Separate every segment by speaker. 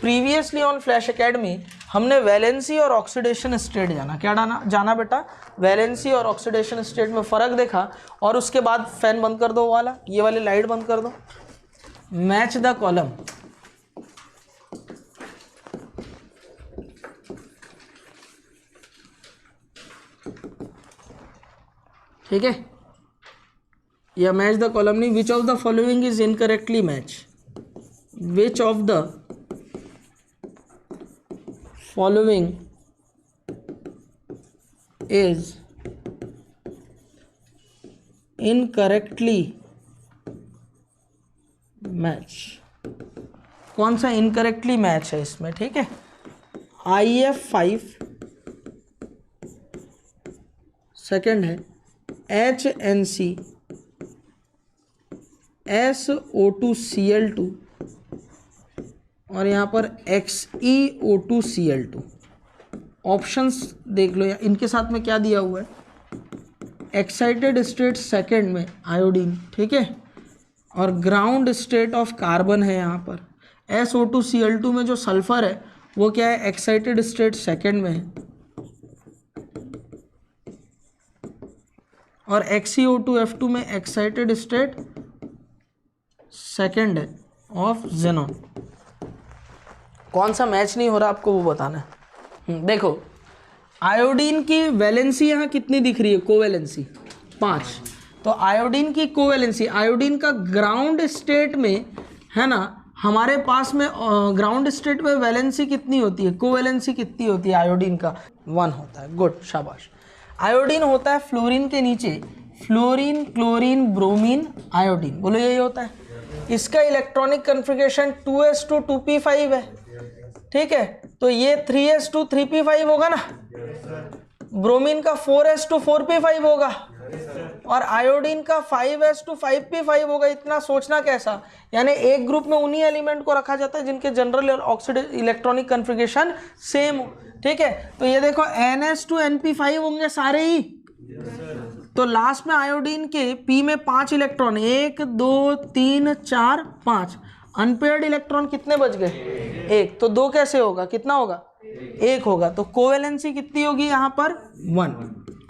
Speaker 1: Previously on flash academy हमने valency और oxidation state जाना, क्या जाना बेटा, वैलेंसी और ऑक्सीडेशन स्टेट में फ़र्क देखा, और उसके बाद फैन बंद कर दो वाला, ये वाली लाइट बंद कर दो। मैच द कॉलम, ठीक है, या मैच द कॉलम नहीं, विच of the following is incorrectly match, which of the following is incorrectly match, कौन सा इनकरेक्टली मैच है इसमें, ठीक है। IF5, सेकंड है HNC SO2Cl2 और यहाँ पर XeO2Cl2। ऑप्शंस देख लो, या इनके साथ में क्या दिया हुआ है, एक्साइटेड स्टेट सेकंड में आयोडीन, ठीक है, और ग्राउंड स्टेट ऑफ कार्बन है यहाँ पर। SO2Cl2 में जो सल्फर है वो क्या है, एक्साइटेड स्टेट सेकंड में है, और XeO2F2 में एक्साइटेड स्टेट सेकंड है ऑफ जेनॉन। कौन सा मैच नहीं हो रहा आपको वो बताना है। देखो आयोडीन की वैलेंसी यहाँ कितनी दिख रही है, कोवैलेंसी 5, तो आयोडीन की कोवैलेंसी, आयोडीन का ग्राउंड स्टेट में है ना, हमारे पास में ग्राउंड स्टेट में वैलेंसी कितनी होती है, कोवैलेंसी कितनी होती है आयोडीन का, 1 होता है। गुड, शाबाश। आयोडीन होता है फ्लोरीन के नीचे, फ्लोरीन, क्लोरीन, ब्रोमीन, आयोडीन, बोलो यही होता है। इसका इलेक्ट्रॉनिक कन्फिग्रेशन 2s2 2p5 है, ठीक है, तो ये 3s2 3p5 होगा ना, ब्रोमीन का 4s2 4p5 होगा, और आयोडीन का 5s2 5p5 होगा। इतना सोचना कैसा, यानी एक ग्रुप में उन्हीं एलिमेंट को रखा जाता है जिनके general oxidation electronic configuration same हो, ठीक है। तो ये देखो NS2 NP5 होंगे सारे ही, तो लास्ट में आयोडीन के P में 5 इलेक्ट्रॉन, 1 2 3 4 5, अनपेयर्ड इलेक्ट्रॉन कितने बच गए, 1, तो 2 कैसे होगा, कितना होगा, 1 होगा, तो कोवैलेंसी कितनी होगी यहाँ पर, 1,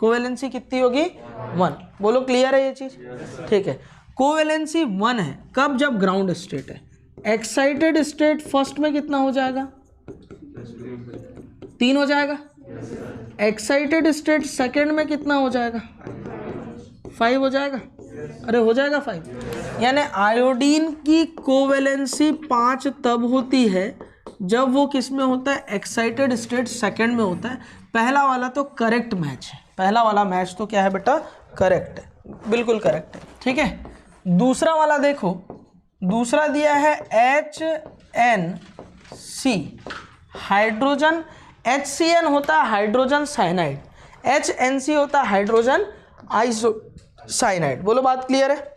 Speaker 1: कोवैलेंसी कितनी होगी, 1। बोलो क्लियर है ये चीज, ठीक है। कोवैलेंसी 1 है कब, जब ग्राउंड स्टेट है। एक्साइटेड स्टेट फर्स्ट में कितना हो जाएगा, 3 हो जाएगा। एक्साइटेड स्टेट सेकंड में कितना हो जाएगा, 5 हो जाएगा, अरे हो जाएगा 5। यानी आयोडीन की कोवैलेंसी 5 तब होती है जब वो किस में होता है, एक्साइटेड स्टेट सेकंड में होता है। पहला वाला तो करेक्ट मैच है, पहला वाला मैच तो क्या है बेटा, करेक्ट है, बिल्कुल करेक्ट है, ठीक है। दूसरा वाला देखो, दूसरा दिया है HNC, हाइड्रोजन, HCN होता है हाइड्रोजन साइनाइड, HNC होता है हाइड्रोजन आइसोसाइनाइड। बोलो बात क्लियर है।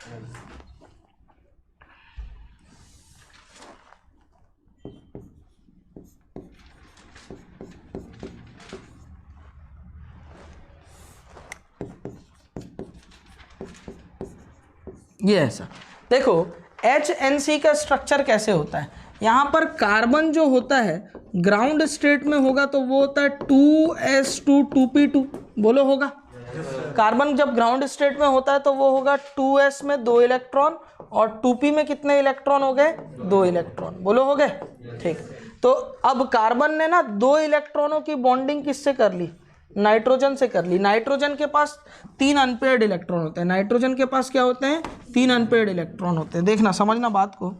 Speaker 1: ये ऐसा देखो HNC का स्ट्रक्चर कैसे होता है, यहाँ पर कार्बन जो होता है ग्राउंड स्टेट में होगा तो वो होता है 2s2 2p2, बोलो होगा। कार्बन जब ग्राउंड स्टेट में होता है तो वो होगा 2s में 2 इलेक्ट्रॉन और 2p में कितने इलेक्ट्रॉन हो गए, 2 इलेक्ट्रॉन, बोलो हो गए, ठीक। तो अब कार्बन ने ना 2 इलेक्ट्रॉनों की बॉन्डिंग किससे कर ली, नाइट्रोजन से कर ली। नाइट्रोजन के पास 3 अनपेयर्ड इलेक्ट्रॉन होते हैं, नाइट्रोजन के पास क्या होते हैं, 3 अनपेयर्ड इलेक्ट्रॉन होते हैं। देखना समझना बात को,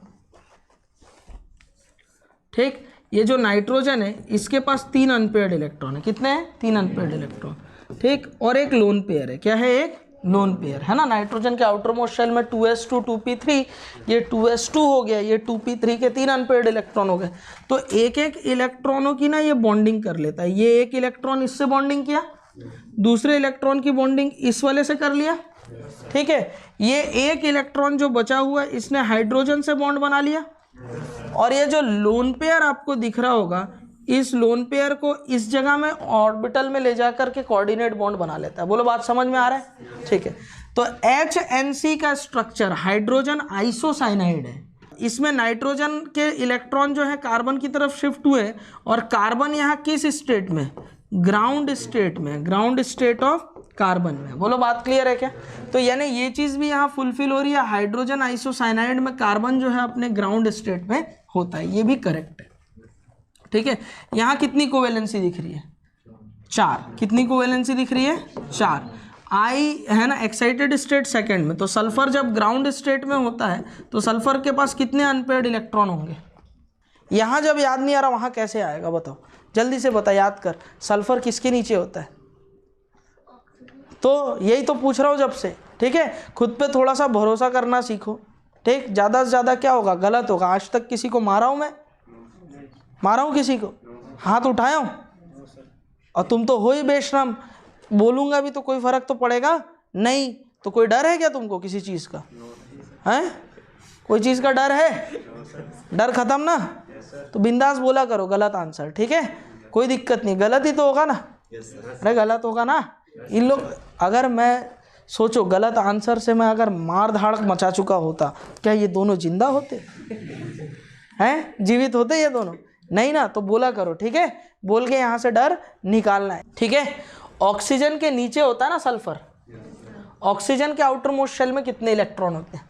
Speaker 1: ठीक। ये जो नाइट्रोजन है इसके पास 3 अनपेयर्ड इलेक्ट्रॉन है, कितने हैं, 3 अनपेयर्ड इलेक्ट्रॉन, ठीक, और एक लोन पेयर है, क्या है, एक लोन पेयर है ना। नाइट्रोजन के आउटर मोस्ट शेल में 2s2 2p3, ये 2s2 हो गया, ये 2p3 के 3 अनपेयर्ड इलेक्ट्रॉन हो गए। तो एक एक इलेक्ट्रॉनों की ना ये बॉन्डिंग कर लेता है, ये एक इलेक्ट्रॉन इससे बॉन्डिंग किया, दूसरे इलेक्ट्रॉन की बॉन्डिंग इस वाले से कर लिया, ठीक है। ये एक इलेक्ट्रॉन जो बचा हुआ है इसने हाइड्रोजन से बॉन्ड बना लिया, और ये जो लोन पेयर आपको दिख रहा होगा इस लोन पेयर को इस जगह में ऑर्बिटल में ले जाकर के कोऑर्डिनेट बॉन्ड बना लेता है। बोलो बात समझ में आ रहा है, ठीक है। तो HNC का स्ट्रक्चर हाइड्रोजन आइसोसाइनाइड है, इसमें नाइट्रोजन के इलेक्ट्रॉन जो है कार्बन की तरफ शिफ्ट हुए और कार्बन यहाँ किस स्टेट में, ग्राउंड स्टेट में, ग्राउंड स्टेट ऑफ कार्बन में। बोलो बात क्लियर है क्या? तो यानी ये चीज़ भी यहाँ फुलफिल हो रही है, हाइड्रोजन आइसोसाइनाइड में कार्बन जो है अपने ग्राउंड स्टेट में होता है, ये भी करेक्ट है। ठीक है, यहाँ कितनी कोवेलेंसी दिख रही है? 4। कितनी कोवेलेंसी दिख रही है? 4। आई है ना एक्साइटेड स्टेट सेकंड में, तो सल्फर जब ग्राउंड स्टेट में होता है तो सल्फर के पास कितने अनपेयर्ड इलेक्ट्रॉन होंगे? यहाँ जब याद नहीं आ रहा वहाँ कैसे आएगा बताओ, जल्दी से बता, याद कर। सल्फर किसके नीचे होता है? तो यही तो पूछ रहा हूँ जब से। ठीक है, खुद पे थोड़ा सा भरोसा करना सीखो। ठीक, ज़्यादा से ज़्यादा क्या होगा? गलत होगा। आज तक किसी को मारा हूँ मैं? मारा हूँ किसी को? हाथ उठाया हूँ? और तुम तो हो ही बेशरम, बोलूँगा भी तो कोई फ़र्क तो पड़ेगा नहीं। तो कोई डर है क्या तुमको किसी चीज़ का? हैं? कोई चीज़ का डर है? डर ख़त्म ना? तो बिंदास बोला करो गलत आंसर। ठीक है, कोई दिक्कत नहीं, गलत ही तो होगा ना? अरे गलत होगा ना? इन लोग, अगर मैं सोचो गलत आंसर से मैं अगर मार धाड़ मचा चुका होता, क्या ये दोनों जिंदा होते हैं? जीवित होते ये दोनों? नहीं ना। तो बोला करो। ठीक है, बोल के यहाँ से डर निकालना है। ठीक है, ऑक्सीजन के नीचे होता है ना सल्फर। ऑक्सीजन के आउटर मोस्ट शेल में कितने इलेक्ट्रॉन होते हैं?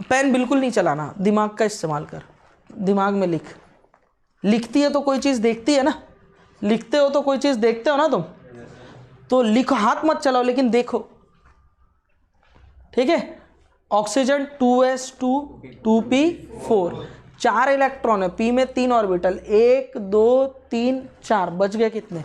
Speaker 1: पेन बिल्कुल नहीं चलाना, दिमाग का इस्तेमाल कर, दिमाग में लिख। लिखती है तो कोई चीज़ देखती है ना, लिखते हो तो कोई चीज़ देखते हो ना तुम, तो लिखो, हाथ मत चलाओ लेकिन देखो। ठीक है, ऑक्सीजन 2s2 2p4, 4 इलेक्ट्रॉन है, p में 3 ऑर्बिटल, 1 2 3 4, बच गए कितने?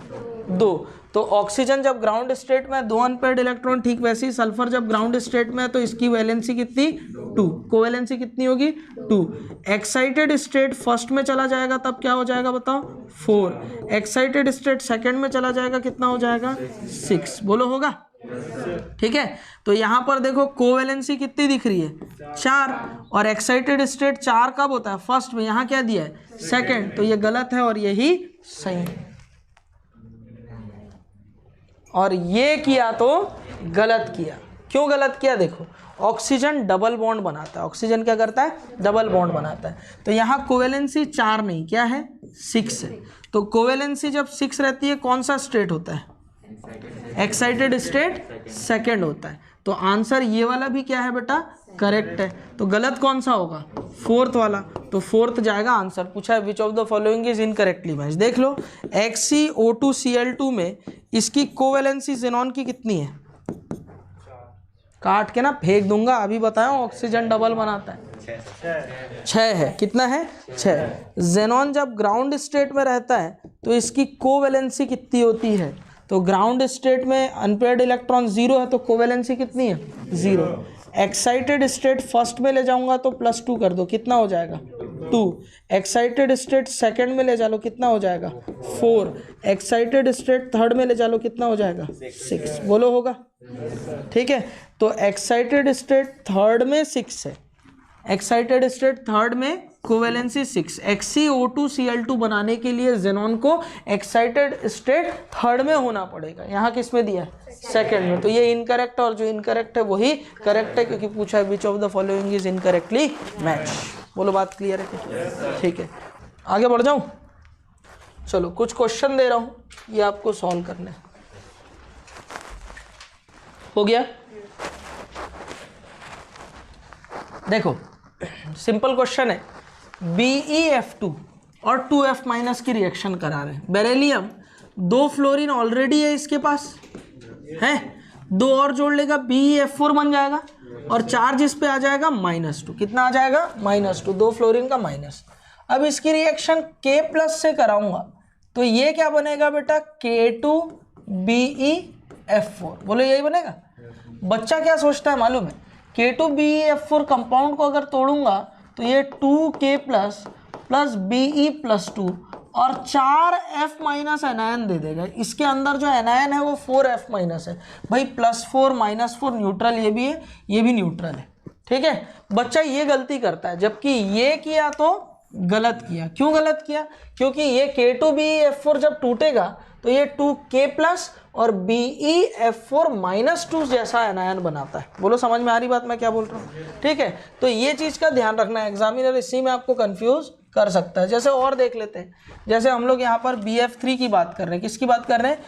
Speaker 1: 2। तो ऑक्सीजन जब ग्राउंड स्टेट में 2 अनपेयर्ड इलेक्ट्रॉन, ठीक वैसे ही सल्फर जब ग्राउंड स्टेट में है तो इसकी वैलेंसी कितनी? 2। कोवैलेंसी कितनी होगी? 2। एक्साइटेड स्टेट फर्स्ट में चला जाएगा तब क्या हो जाएगा बताओ? 4। एक्साइटेड स्टेट सेकंड में चला जाएगा, कितना हो जाएगा? 6। बोलो होगा? ठीक है, तो यहाँ पर देखो कोवैलेंसी कितनी दिख रही है? 4। और एक्साइटेड स्टेट 4 कब होता है? फर्स्ट में। यहाँ क्या दिया है? सेकंड। तो ये गलत है और यही सही है। और ये किया तो गलत किया। क्यों गलत किया? देखो, ऑक्सीजन डबल बॉन्ड बनाता है। ऑक्सीजन क्या करता है? डबल बॉन्ड बनाता है। तो यहाँ कोवैलेंसी 4 नहीं, क्या है? 6 है। तो कोवैलेंसी जब 6 रहती है कौन सा स्टेट होता है? एक्साइटेड स्टेट सेकंड होता है। तो आंसर ये वाला भी क्या है बेटा? करेक्ट है। तो गलत कौन सा होगा? 4th वाला। तो 4th जाएगा आंसर। पूछा है विच of the following is incorrectly matched. देख लो, HCO2Cl2 में इसकी कोवैलेंसी ज़ेनॉन की कितनी है? काट के ना फेंक दूंगा, अभी बताया ऑक्सीजन डबल बनाता है। 6 है। कितना है? 6। ज़ेनॉन जब ग्राउंड स्टेट में रहता है तो इसकी कोवैलेंसी कितनी होती है? तो ग्राउंड स्टेट में अनपेयर्ड इलेक्ट्रॉन 0 है, तो कोवैलेंसी कितनी है? 0। एक्साइटेड स्टेट फर्स्ट में ले जाऊंगा तो +2 कर दो, कितना हो जाएगा? 2। एक्साइटेड स्टेट सेकंड में ले जा लो, कितना हो जाएगा? 4। एक्साइटेड स्टेट थर्ड में ले जा लो, कितना हो जाएगा? 6। बोलो होगा? ठीक है, तो एक्साइटेड स्टेट थर्ड में 6 है, एक्साइटेड स्टेट थर्ड में कोवैलेंसी 6। HCO2Cl2 बनाने के लिए ज़ेनॉन को एक्साइटेड स्टेट थर्ड में होना पड़ेगा। यहाँ किस में दिया है? सेकंड में। तो ये इनकरेक्ट, और जो इनकरेक्ट है वही करेक्ट है, क्योंकि पूछा है विच of the following is incorrectly match. बोलो बात क्लियर है? ठीक है, आगे बढ़ जाऊँ? चलो, कुछ क्वेश्चन दे रहा हूँ, ये आपको सॉल्व करने। हो गया? देखो, सिंपल क्वेश्चन है। BeF2 और 2F माइनस की रिएक्शन करा रहे हैं। बेरिलियम 2 फ्लोरीन ऑलरेडी है इसके पास है, 2 और जोड़ लेगा BeF4 बन जाएगा, और चार्ज इस पे आ जाएगा -2। कितना आ जाएगा? -2। 2 फ्लोरीन का माइनस। अब इसकी रिएक्शन K+ से कराऊंगा तो ये क्या बनेगा बेटा? K2BeF4। बोलो यही बनेगा। बच्चा क्या सोचता है मालूम है? K2BeF4 कंपाउंड को अगर तोड़ूंगा तो ये 2K+ प्लस Be+2 और 4F- एनायन दे देगा। इसके अंदर जो एनायन है वो 4F- है। भाई +4 -4 न्यूट्रल, ये भी है, ये भी न्यूट्रल है। ठीक है, बच्चा ये गलती करता है, जबकि ये किया तो गलत किया। क्यों गलत किया? क्योंकि ये K2BeF4 जब टूटेगा तो ये 2K+ और BeF4 -2 जैसा एनायन बनाता है। बोलो समझ में आ रही बात मैं क्या बोल रहा हूँ? ठीक है, तो ये चीज़ का ध्यान रखना है, एग्जामिनर इसी में आपको कंफ्यूज कर सकता है। जैसे और देख लेते हैं, जैसे हम लोग यहाँ पर BF3 की बात कर रहे हैं, किसकी बात कर रहे हैं?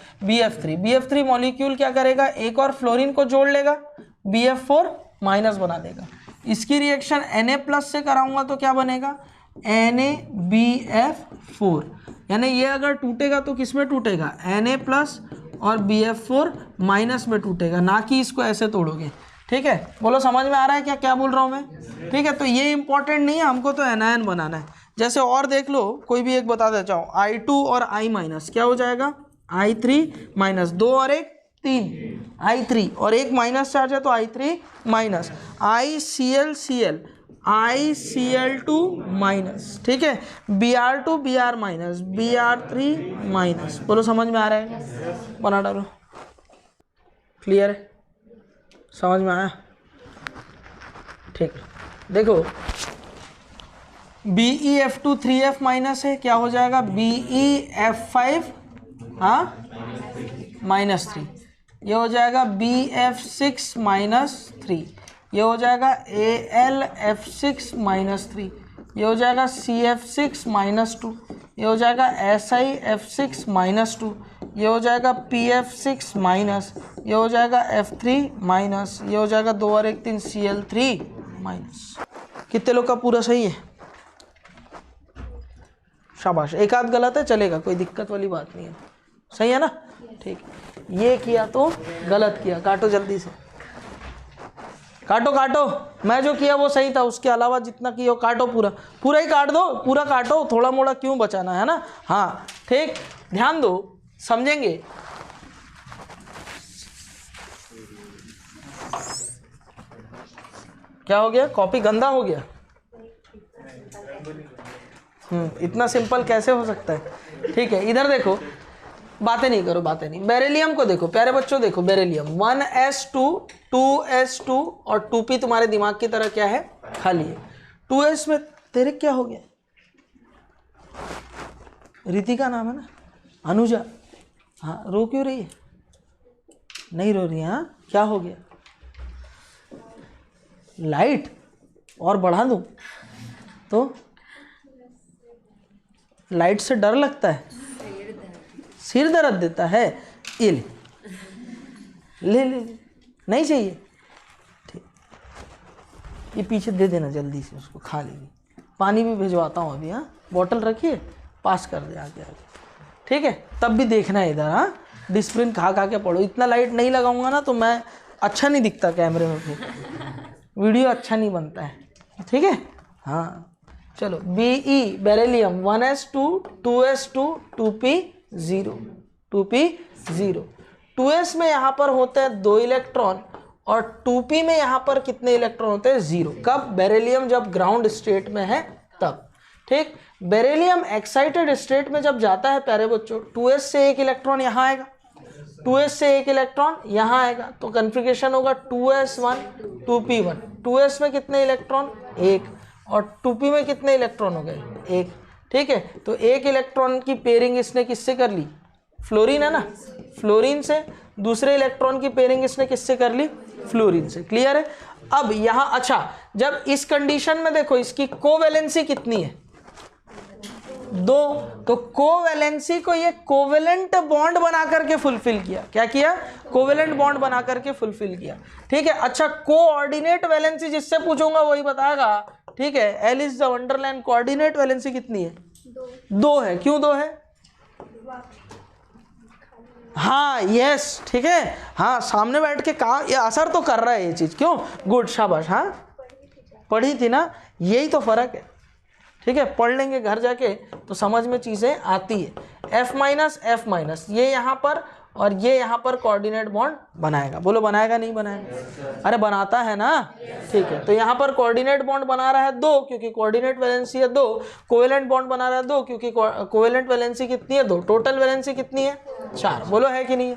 Speaker 1: BF3 मॉलिक्यूल क्या करेगा, एक और फ्लोरीन को जोड़ लेगा, BF4 माइनस बना देगा। इसकी रिएक्शन Na+ से कराऊंगा तो क्या बनेगा, NaBF4, यानी ये अगर टूटेगा तो किस में टूटेगा, Na+ और BF4 माइनस में टूटेगा, ना कि इसको ऐसे तोड़ोगे। ठीक है, बोलो समझ में आ रहा है क्या क्या बोल रहा हूँ मैं? ठीक है, तो ये इंपॉर्टेंट नहीं है, हमको तो एनायन बनाना है। जैसे और देख लो, कोई भी एक बता देता हूँ, I2 और I- क्या हो जाएगा, I3- 2 और 1 3, I3 और एक माइनस चार्ज है तो I3-, ICl ICl2-, ठीक है, Br2 Br-, Br3-। बोलो समझ में आ रहा है? बना डालो, क्लियर है, समझ में आया? ठीक है, देखो BeF2 3F- है, क्या हो जाएगा, BeF5 -3, ये हो जाएगा BF6-3, ये हो जाएगा AlF6-3, ये हो जाएगा CF6-2, ये हो जाएगा SiF6-2, ये हो जाएगा PF6-, ये हो जाएगा F3-, ये हो जाएगा 2 और 1 3 Cl3-। कितने लोग का पूरा सही है? शाबाश, एक आध गलत है चलेगा, कोई दिक्कत वाली बात नहीं है, सही है ना? ठीक, ये किया तो गलत किया, काटो जल्दी से, काटो काटो, मैं जो किया वो सही था, उसके अलावा जितना किया काटो, पूरा पूरा ही काट दो, पूरा काटो, थोड़ा मोड़ा क्यों बचाना है ना? हाँ ठीक, ध्यान दो, समझेंगे। क्या हो गया, कॉपी गंदा हो गया? इतना सिंपल कैसे हो सकता है? ठीक है, इधर देखो, बातें नहीं करो, बातें नहीं। बेरिलियम को देखो प्यारे बच्चों, देखो बेरिलियम 1s2 2s2 और 2p तुम्हारे दिमाग की तरह क्या है, खाली है। 2s में तेरे क्या हो गया, रितिका नाम है ना, अनुजा, हाँ रो क्यों रही है? नहीं रो रही है, हाँ क्या हो गया? लाइट और बढ़ा दूं तो? लाइट से डर लगता है, सिर दर्द देता है, ये ले ले ले, नहीं चाहिए, ठीक, ये पीछे दे देना जल्दी से, उसको खा लेगी। पानी भी भिजवाता हूँ अभी, हाँ बॉटल रखिए, पास कर दे आगे आगे, ठीक है? तब भी देखना है इधर, हाँ डिस्प्लिन खा खा के पढ़ो। इतना लाइट नहीं लगाऊंगा ना तो मैं अच्छा नहीं दिखता कैमरे में, फिर वीडियो अच्छा नहीं बनता है, ठीक है? हाँ चलो, Be beryllium 1s2 2s2 2p0 2p0। 2s में यहाँ पर होते हैं 2 इलेक्ट्रॉन और 2p में यहाँ पर कितने इलेक्ट्रॉन होते हैं, 0। कब? बेरिलियम जब ग्राउंड स्टेट में है तब, ठीक। बेरिलियम एक्साइटेड स्टेट में जब जाता है प्यारे बच्चों, 2s से 1 इलेक्ट्रॉन यहाँ आएगा, 2s से 1 इलेक्ट्रॉन यहाँ आएगा, तो कन्फिगरेशन होगा 2s1 2p1। 2s में कितने इलेक्ट्रॉन, 1, और 2p में कितने इलेक्ट्रॉन हो गए, 1, ठीक है? तो 1 इलेक्ट्रॉन की पेयरिंग इसने किससे कर ली, फ्लोरीन है ना, फ्लोरीन से। दूसरे इलेक्ट्रॉन की पेयरिंग इसने किससे कर ली, फ्लोरीन से। क्लियर है? अब यहाँ अच्छा, जब इस कंडीशन में देखो इसकी कोवैलेंसी कितनी है, 2, तो कोवैलेंसी को ये कोवेलेंट बॉन्ड बना करके फुलफिल किया। क्या किया? कोवेलेंट बॉन्ड बना करके फुलफिल किया, ठीक है? अच्छा, कोऑर्डिनेट वैलेंसी जिससे पूछूंगा वही बताएगा, ठीक है? Alice the Wonderland coordinate valency कितनी है, 2 है। क्यों 2 है? हाँ यस, ठीक है, हाँ सामने बैठ के कहा, ये असर तो कर रहा है ये चीज। क्यों? गुड, शाबाश, हाँ पढ़ी थी ना, यही तो फर्क है, ठीक है? पढ़ लेंगे घर जाके तो समझ में चीजें आती है। F-, ये यहाँ पर और ये यहाँ पर कोऑर्डिनेट बॉन्ड बनाएगा। बोलो बनाएगा नहीं बनाएगा? अरे बनाता है ना, ठीक है। तो यहाँ पर कोऑर्डिनेट बॉन्ड बना रहा है 2 क्योंकि कोऑर्डिनेट वैलेंसी है 2, कोवेलेंट बॉन्ड बना रहा है 2 क्योंकि कोवेलेंट वैलेंसी कितनी है, 2, टोटल वैलेंसी कितनी है, 4। बोलो है कि नहीं है?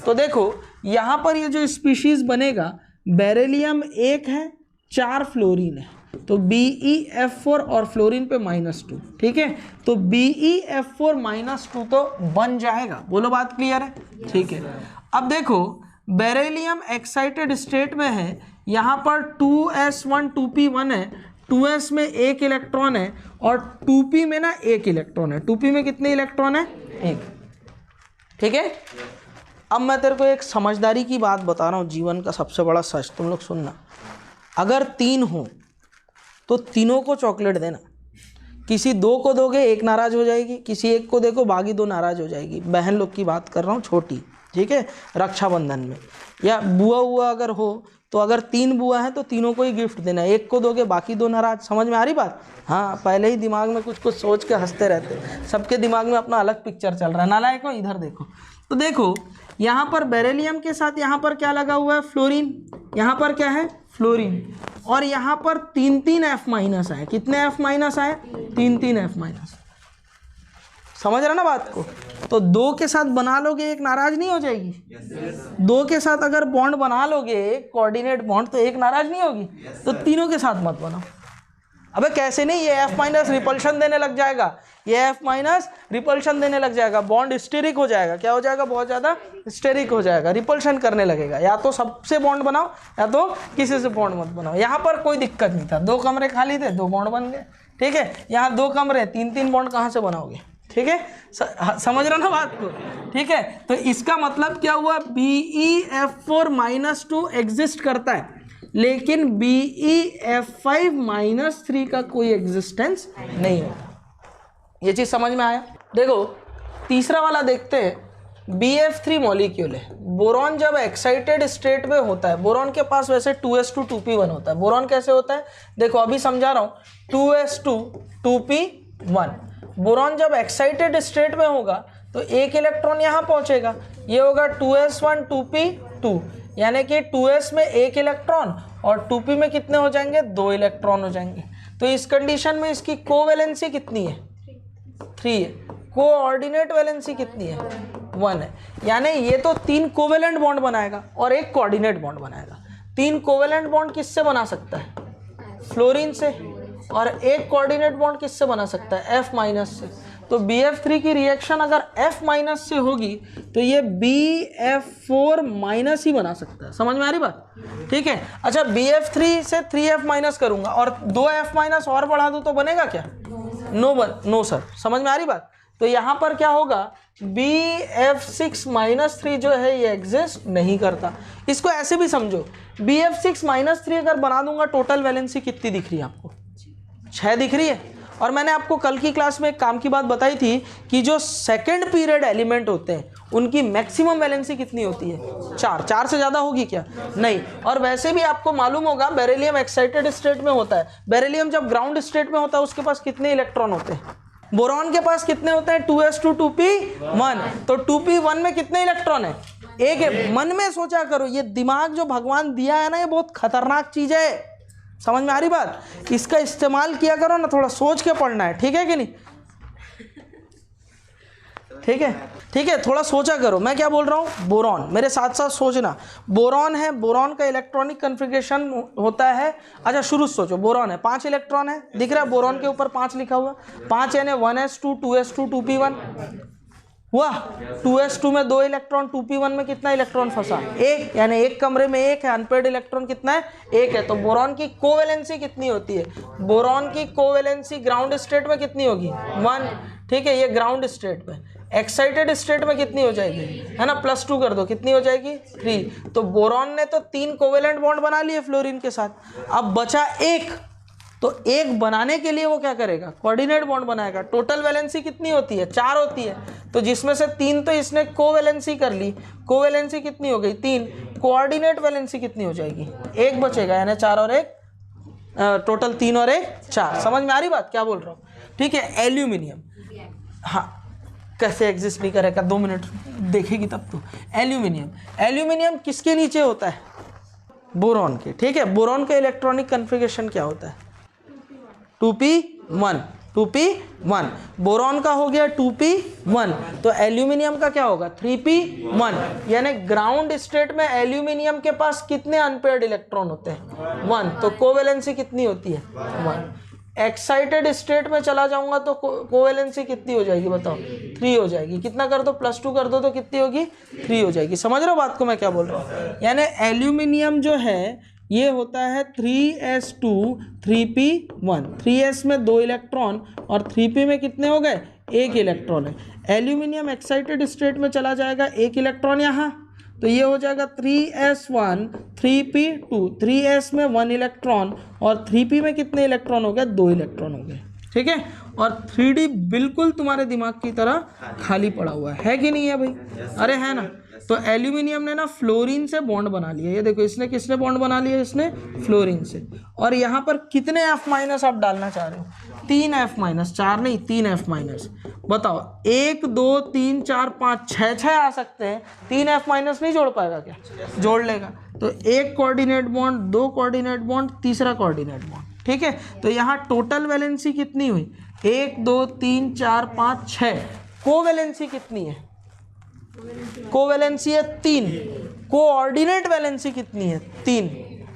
Speaker 1: तो देखो यहाँ पर ये जो स्पीशीज बनेगा, बेरिलियम 1 है, 4 फ्लोरीन है, तो BeF4 और फ्लोरीन पे -2, ठीक है? तो BeF4 -2 तो बन जाएगा। बोलो बात क्लियर है? ठीक है। अब देखो बेरिलियम एक्साइटेड स्टेट में है, यहाँ पर 2s1 2p1 है, 2s में एक इलेक्ट्रॉन है और 2p में ना एक इलेक्ट्रॉन है। 2p में कितने इलेक्ट्रॉन है? एक। ठीक है। अब मैं तेरे को एक समझदारी की बात बता रहा हूँ, जीवन का सबसे बड़ा सच, तुम लोग सुनना। अगर 3 हो तो तीनों को चॉकलेट देना। किसी 2 को दोगे एक नाराज हो जाएगी, किसी एक को देखो बाकी 2 नाराज हो जाएगी। बहन लोग की बात कर रहा हूँ, छोटी, ठीक है, रक्षाबंधन में। या बुआ हुआ अगर हो तो अगर 3 बुआ हैं तो तीनों को ही गिफ्ट देना, एक को दोगे बाकी 2 नाराज। समझ में आ रही बात? हाँ, पहले ही दिमाग में कुछ कुछ सोच के हंसते रहते, सबके दिमाग में अपना अलग पिक्चर चल रहा है। नालायकों इधर देखो। तो देखो यहाँ पर बेरिलियम के साथ यहाँ पर क्या लगा हुआ है? फ्लोरीन। यहाँ पर क्या है? फ्लोरीन। और यहाँ पर 3 F माइनस आए। कितने F माइनस आए? 3 F माइनस। समझ रहे ना बात को? तो 2 के साथ बना लोगे एक नाराज नहीं हो जाएगी? 2 के साथ अगर बॉन्ड बना लोगे कोऑर्डिनेट बॉन्ड तो एक नाराज नहीं होगी? तो तीनों के साथ मत बनाओ। अबे कैसे नहीं, ये F माइनस रिपल्शन देने लग जाएगा, ये F माइनस रिपल्शन देने लग जाएगा, बॉन्ड स्टेरिक हो जाएगा। क्या हो जाएगा? बहुत ज़्यादा स्टेरिक हो जाएगा, रिपल्शन करने लगेगा। या तो सबसे बॉन्ड बनाओ या तो किसी से बॉन्ड मत बनाओ। यहाँ पर कोई दिक्कत नहीं था, 2 कमरे खाली थे, 2 बॉन्ड बन गए। ठीक है, यहाँ 2 कमरे, 3 बॉन्ड कहाँ से बनाओगे? ठीक है, समझ रहे ना बात को? ठीक है, तो इसका मतलब क्या हुआ? BeF4-2 एग्जिस्ट करता है, लेकिन BeF5-3 का कोई एग्जिस्टेंस नहीं है। ये चीज समझ में आया? देखो तीसरा वाला देखते हैं। BF3 मॉलिक्यूल है। बोरॉन जब एक्साइटेड स्टेट में होता है, बोरॉन के पास वैसे 2s2 2p1 होता है। बोरॉन कैसे होता है? देखो अभी समझा रहा हूँ। 2s2 2p1। बोरॉन जब एक्साइटेड स्टेट में होगा तो एक इलेक्ट्रॉन यहाँ पहुंचेगा, ये होगा 2s1 2p2, यानी कि 2s में एक इलेक्ट्रॉन और 2p में कितने हो जाएंगे? 2 इलेक्ट्रॉन हो जाएंगे। तो इस कंडीशन में इसकी कोवैलेंसी कितनी है? 3 है। कोऑर्डिनेट वैलेंसी कितनी है? 1 है। यानी ये तो 3 कोवेलेंट बॉन्ड बनाएगा और एक कोऑर्डिनेट बॉन्ड बनाएगा। 3 कोवेलेंट बॉन्ड किससे बना सकता है? फ्लोरीन से। और एक कोऑर्डिनेट बॉन्ड किससे बना सकता है? F माइनस से। तो BF3 की रिएक्शन अगर F माइनस से होगी तो ये BF4 माइनस ही बना सकता है। समझ में आ रही बात? ठीक है। अच्छा, BF3 से 3F माइनस करूंगा और 2F माइनस और बढ़ा दूं तो बनेगा क्या? No sir. समझ में आ रही बात? तो यहाँ पर क्या होगा? BF6-3 जो है ये एग्जिस्ट नहीं करता। इसको ऐसे भी समझो, BF6-3 अगर बना दूंगा, टोटल वैलेंसी कितनी दिख रही है आपको? 6 दिख रही है। और मैंने आपको कल की क्लास में एक काम की बात बताई थी कि जो सेकंड पीरियड एलिमेंट होते हैं उनकी मैक्सिमम वैलेंसी कितनी होती है? 4 से ज़्यादा होगी क्या? नहीं। और वैसे भी आपको मालूम होगा बेरिलियम एक्साइटेड स्टेट में होता है। बेरिलियम जब ग्राउंड स्टेट में होता है उसके पास कितने इलेक्ट्रॉन होते हैं? बोरॉन के पास कितने होते हैं? 2s2 2p1। तो 2p1 में कितने इलेक्ट्रॉन है? एक है। मन में सोचा करो, ये दिमाग जो भगवान दिया है ना, ये बहुत खतरनाक चीज है। समझ में आ रही बात? इसका इस्तेमाल किया करो ना, थोड़ा सोच के पढ़ना है। ठीक है कि नहीं? ठीक है, ठीक है, थोड़ा सोचा करो। मैं क्या बोल रहा हूँ? बोरॉन, मेरे साथ साथ सोचना। बोरॉन है, बोरॉन का इलेक्ट्रॉनिक कन्फिगरेशन होता है। अच्छा शुरू से सोचो, बोरॉन है, 5 इलेक्ट्रॉन है, दिख रहा है बोरॉन के ऊपर 5 लिखा हुआ। 5 यानी 1s2 2s2 2p1 हुआ। 2s2 में 2 इलेक्ट्रॉन, 2p1 में कितना इलेक्ट्रॉन फंसा? 1, यानी एक कमरे में 1 है। अनपेड इलेक्ट्रॉन कितना है? 1 है। तो बोरॉन की कोवैलेंसी कितनी होती है? बोरॉन की कोवैलेंसी ग्राउंड स्टेट में कितनी होगी? 1। ठीक है, ये ग्राउंड स्टेट में। एक्साइटेड स्टेट में कितनी हो जाएगी? है ना, +2 कर दो, कितनी हो जाएगी? 3। तो बोरॉन ने तो 3 कोवेलेंट बॉन्ड बना लिए फ्लोरीन के साथ। अब बचा 1, तो 1 बनाने के लिए वो क्या करेगा? कोऑर्डिनेट बॉन्ड बनाएगा। टोटल वैलेंसी कितनी होती है? 4 होती है। तो जिसमें से 3 तो इसने कोवैलेंसी कर ली। कोवैलेंसी कितनी हो गई? 3। कोऑर्डिनेट वैलेंसी कितनी हो जाएगी? 1 बचेगा, यानी 4 और 1, टोटल 3 और 1 4। समझ में आ रही बात क्या बोल रहा हूँ? ठीक है। एल्यूमिनियम, हाँ कैसे एग्जिस्ट नहीं करेगा? 2 मिनट देखेगी तब तो। एल्यूमिनियम, एल्यूमिनियम किसके नीचे होता है? बोरॉन के। ठीक है, बोरॉन का इलेक्ट्रॉनिक कन्फिगरेशन क्या होता है? 2p1। 2p1 बोरॉन का हो गया 2p1। तो एल्यूमिनियम का क्या होगा? 3p1। यानी ग्राउंड स्टेट में एल्यूमिनियम के पास कितने अनपेयर्ड इलेक्ट्रॉन होते हैं? 1। तो कोवैलेंसी कितनी होती है? 1। एक्साइटेड स्टेट में चला जाऊंगा तो कोवेलेंसी कितनी हो जाएगी बताओ, 3 हो जाएगी। कितना कर दो, +2 कर दो तो कितनी होगी, 3 हो जाएगी। समझ रहे हो बात को मैं क्या बोल रहा हूँ? यानी एल्यूमिनियम जो है ये होता है 3s2 3p1, 3s में 2 इलेक्ट्रॉन और 3p में कितने हो गए, 1 इलेक्ट्रॉन है। एल्यूमिनियम एक्साइटेड स्टेट में चला जाएगा 1 इलेक्ट्रॉन यहाँ, तो ये हो जाएगा 3s1 3p2, 3s में 1 इलेक्ट्रॉन और 3p में कितने इलेक्ट्रॉन हो गए, 2 इलेक्ट्रॉन हो गए। ठीक है, और 3d बिल्कुल तुम्हारे दिमाग की तरह खाली पड़ा हुआ है कि नहीं है भाई? अरे है ना। तो एल्यूमिनियम ने ना फ्लोरीन से बॉन्ड बना लिया। ये देखो इसने किसने बॉन्ड बना लिया, इसने फ्लोरीन से। और यहाँ पर कितने F- आप डालना चाह रहे हो, 3 F-, 4 नहीं 3 F-। बताओ 1 2 3 4 5 6 आ सकते हैं, 3 F- नहीं जोड़ पाएगा क्या? जोड़ लेगा। तो 1 कोऑर्डिनेट बॉन्ड, 2 कोऑर्डिनेट बॉन्ड, तीसरा कोऑर्डिनेट बॉन्ड। ठीक है, तो यहाँ टोटल वैलेंसी कितनी हुई, 1 2 3 4 5 6। कोवैलेंसी कितनी है, कोवैलेंसी है 3। कोऑर्डिनेट वैलेंसी कितनी है, 3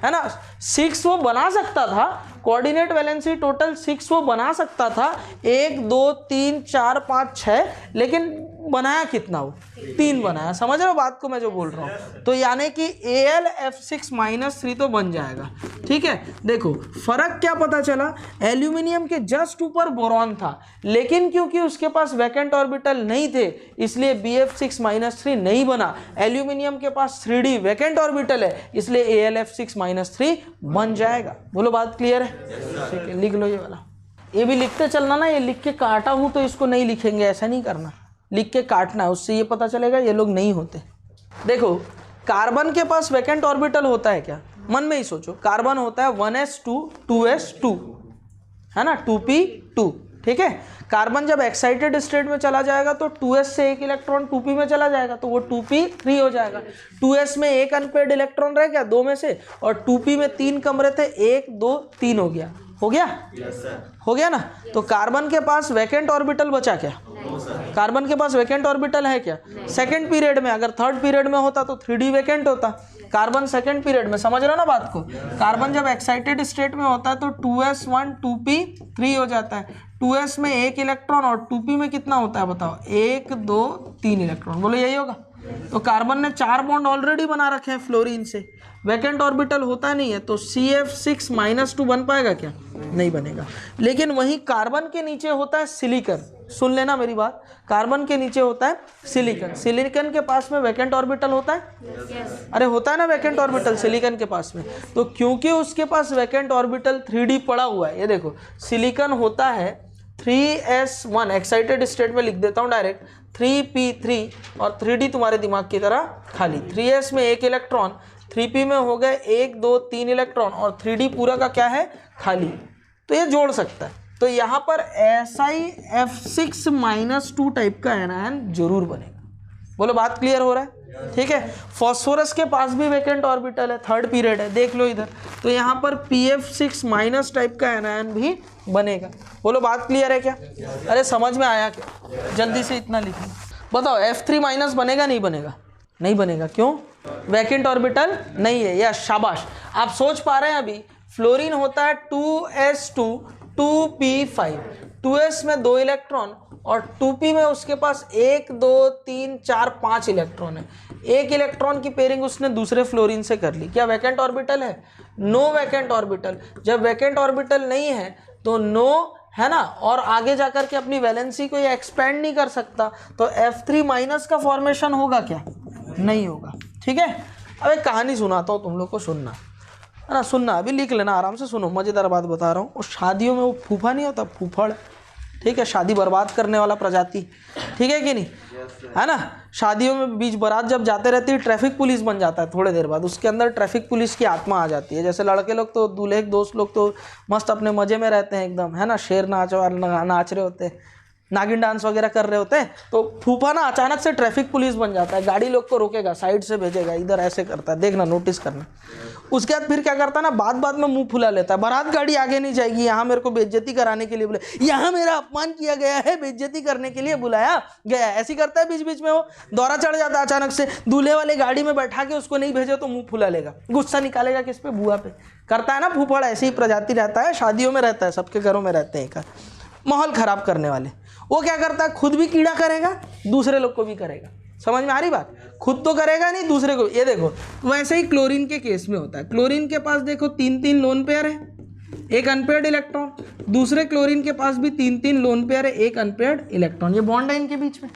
Speaker 1: है ना। 6 वो बना सकता था, कोऑर्डिनेट वैलेंसी टोटल 6 वो बना सकता था, 1 2 3 4 5 6, लेकिन बनाया कितना, वो 3 बनाया। समझ रहे हो बात को मैं जो बोल रहा हूँ? तो यानी कि AlF6-3 तो बन जाएगा। ठीक है, देखो फर्क क्या पता चला, एल्यूमिनियम के जस्ट ऊपर बोरॉन था, लेकिन क्योंकि उसके पास वैकेंट ऑर्बिटल नहीं थे इसलिए Bf6-3 नहीं बना। एल्यूमिनियम के पास 3d वैकेंट ऑर्बिटल है इसलिए AlF6-3 बन जाएगा। बोलो बात क्लियर है? ठीक है, लिख लो ये वाला। ये भी लिखते चलना ना, ये लिख के काटा हूं तो इसको नहीं लिखेंगे, ऐसा नहीं करना, लिख के काटना है, उससे ये पता चलेगा ये लोग नहीं होते। देखो कार्बन के पास वैकेंट ऑर्बिटल होता है क्या, मन में ही सोचो। कार्बन होता है 1s2 2s2 है ना, 2p2। ठीक है, कार्बन जब एक्साइटेड स्टेट में चला जाएगा तो 2s से 1 इलेक्ट्रॉन 2p में चला जाएगा तो वो 2p3 हो जाएगा। 2s में 1 अनपेड इलेक्ट्रॉन रह गया 2 में से, और 2p में 3 कमरे थे, 1 2 3 हो गया। हो गया? हो गया ना। तो कार्बन के पास वैकेंट ऑर्बिटल बचा क्या? कार्बन के पास वैकेंट ऑर्बिटल है क्या? सेकंड पीरियड में, अगर थर्ड पीरियड में होता तो 3d वैकेंट होता। कार्बन सेकंड पीरियड में, समझ रहे हो ना बात को? कार्बन जब एक्साइटेड स्टेट में होता है तो 2s1 2p3 हो जाता है। 2s में 1 इलेक्ट्रॉन और 2p में कितना होता है बताओ, 1 2 3 इलेक्ट्रॉन। बोलो यही होगा। तो कार्बन ने 4 बॉन्ड ऑलरेडी बना रखे हैं फ्लोरीन से, वैकेंट ऑर्बिटल होता नहीं है, तो CF6-2 बन पाएगा क्या? नहीं बनेगा। लेकिन वहीं कार्बन के नीचे होता है सिलिकन। सुन लेना मेरी बात, कार्बन के नीचे होता है सिलिकन। सिलिकन के पास में वैकेंट ऑर्बिटल होता है? अरे होता है ना वैकेंट ऑर्बिटल सिलिकन के पास में। तो क्योंकि उसके पास वैकेंट ऑर्बिटल 3d पड़ा हुआ है, ये देखो सिलिकन होता है 3s1, एक्साइटेड स्टेट में लिख देता हूँ डायरेक्ट, 3p3 और 3d तुम्हारे दिमाग की तरह खाली। 3s में 1 इलेक्ट्रॉन, 3p में हो गए 1 2 3 इलेक्ट्रॉन और 3d पूरा का क्या है, खाली। तो ये जोड़ सकता है। तो यहाँ पर ऐसा ही F6-2 टाइप का एनायन जरूर बनेगा। बोलो बात क्लियर हो रहा है? ठीक है, फॉस्फोरस के पास भी वैकेंट ऑर्बिटल है, थर्ड पीरियड है, देख लो इधर। तो यहाँ पर PF6- टाइप का एनायन भी बनेगा। बोलो बात क्लियर है क्या? अरे समझ में आया क्या? जल्दी से इतना लिखो। बताओ F3- बनेगा नहीं बनेगा? नहीं बनेगा। क्यों? वैकेंट ऑर्बिटल नहीं है। या शाबाश, आप सोच पा रहे हैं अभी फ्लोरीन होता है 2s2 2p5, 2s में 2 इलेक्ट्रॉन और 2p में उसके पास 1 2 3 4 5 इलेक्ट्रॉन है। 1 इलेक्ट्रॉन की पेयरिंग उसने दूसरे फ्लोरीन से कर ली। क्या वैकेंट ऑर्बिटल है? No vacant orbital. जब वैकेंट ऑर्बिटल नहीं है तो नो है ना, और आगे जाकर के अपनी वैलेंसी को ये एक्सपेंड नहीं कर सकता, तो F3- का फॉर्मेशन होगा क्या? नहीं होगा। ठीक है, अब एक कहानी सुनाता हूँ तुम लोग को, सुनना है ना, सुनना, अभी लिख लेना, आराम से सुनो, मज़ेदार बात बता रहा हूँ। और शादियों में वो फूफा नहीं होता, फूफड़, ठीक है, शादी बर्बाद करने वाला प्रजाति, ठीक है कि नहीं, है ना। शादियों में बीच बारात जब जाते रहती है ट्रैफिक पुलिस बन जाता है, थोड़े देर बाद उसके अंदर ट्रैफिक पुलिस की आत्मा आ जाती है। जैसे लड़के लोग तो दूल्हे के दोस्त लोग तो मस्त अपने मज़े में रहते हैं एकदम, है ना, शेर नाच रहे होते हैं, नागिन डांस वगैरह कर रहे होते हैं, तो फूफा ना अचानक से ट्रैफिक पुलिस बन जाता है, गाड़ी लोग को रोकेगा, साइड से भेजेगा, इधर ऐसे करता है, देखना नोटिस करना। उसके बाद फिर क्या करता है ना, बात में मुंह फुला लेता है, बारात गाड़ी आगे नहीं जाएगी, यहाँ मेरे को बेइज्जती कराने के लिए बुलाया, यहाँ मेरा अपमान किया गया है, बेइज्जती करने के लिए बुलाया गया है, ऐसी करता है। बीच बीच में वो दौरा चढ़ जाता है अचानक से, दूल्हे वाले गाड़ी में बैठा के उसको नहीं भेजे तो मुंह फुला लेगा, गुस्सा निकालेगा किस पे, बुआ पे। करता है ना फूफड़, ऐसे ही प्रजाति रहता है, शादियों में रहता है, सबके घरों में रहते हैं, माहौल खराब करने वाले। वो क्या करता है, खुद भी कीड़ा करेगा, दूसरे लोग को भी करेगा। समझ में आ रही बात? खुद तो करेगा नहीं, दूसरे को। ये देखो वैसे ही क्लोरीन के केस में होता है। क्लोरीन के पास देखो 3 लोन पेयर है, एक अनपेयर्ड इलेक्ट्रॉन, दूसरे क्लोरीन के पास भी 3 लोन पेयर है, एक अनपेयर्ड इलेक्ट्रॉन। ये बॉन्ड है इनके बीच में,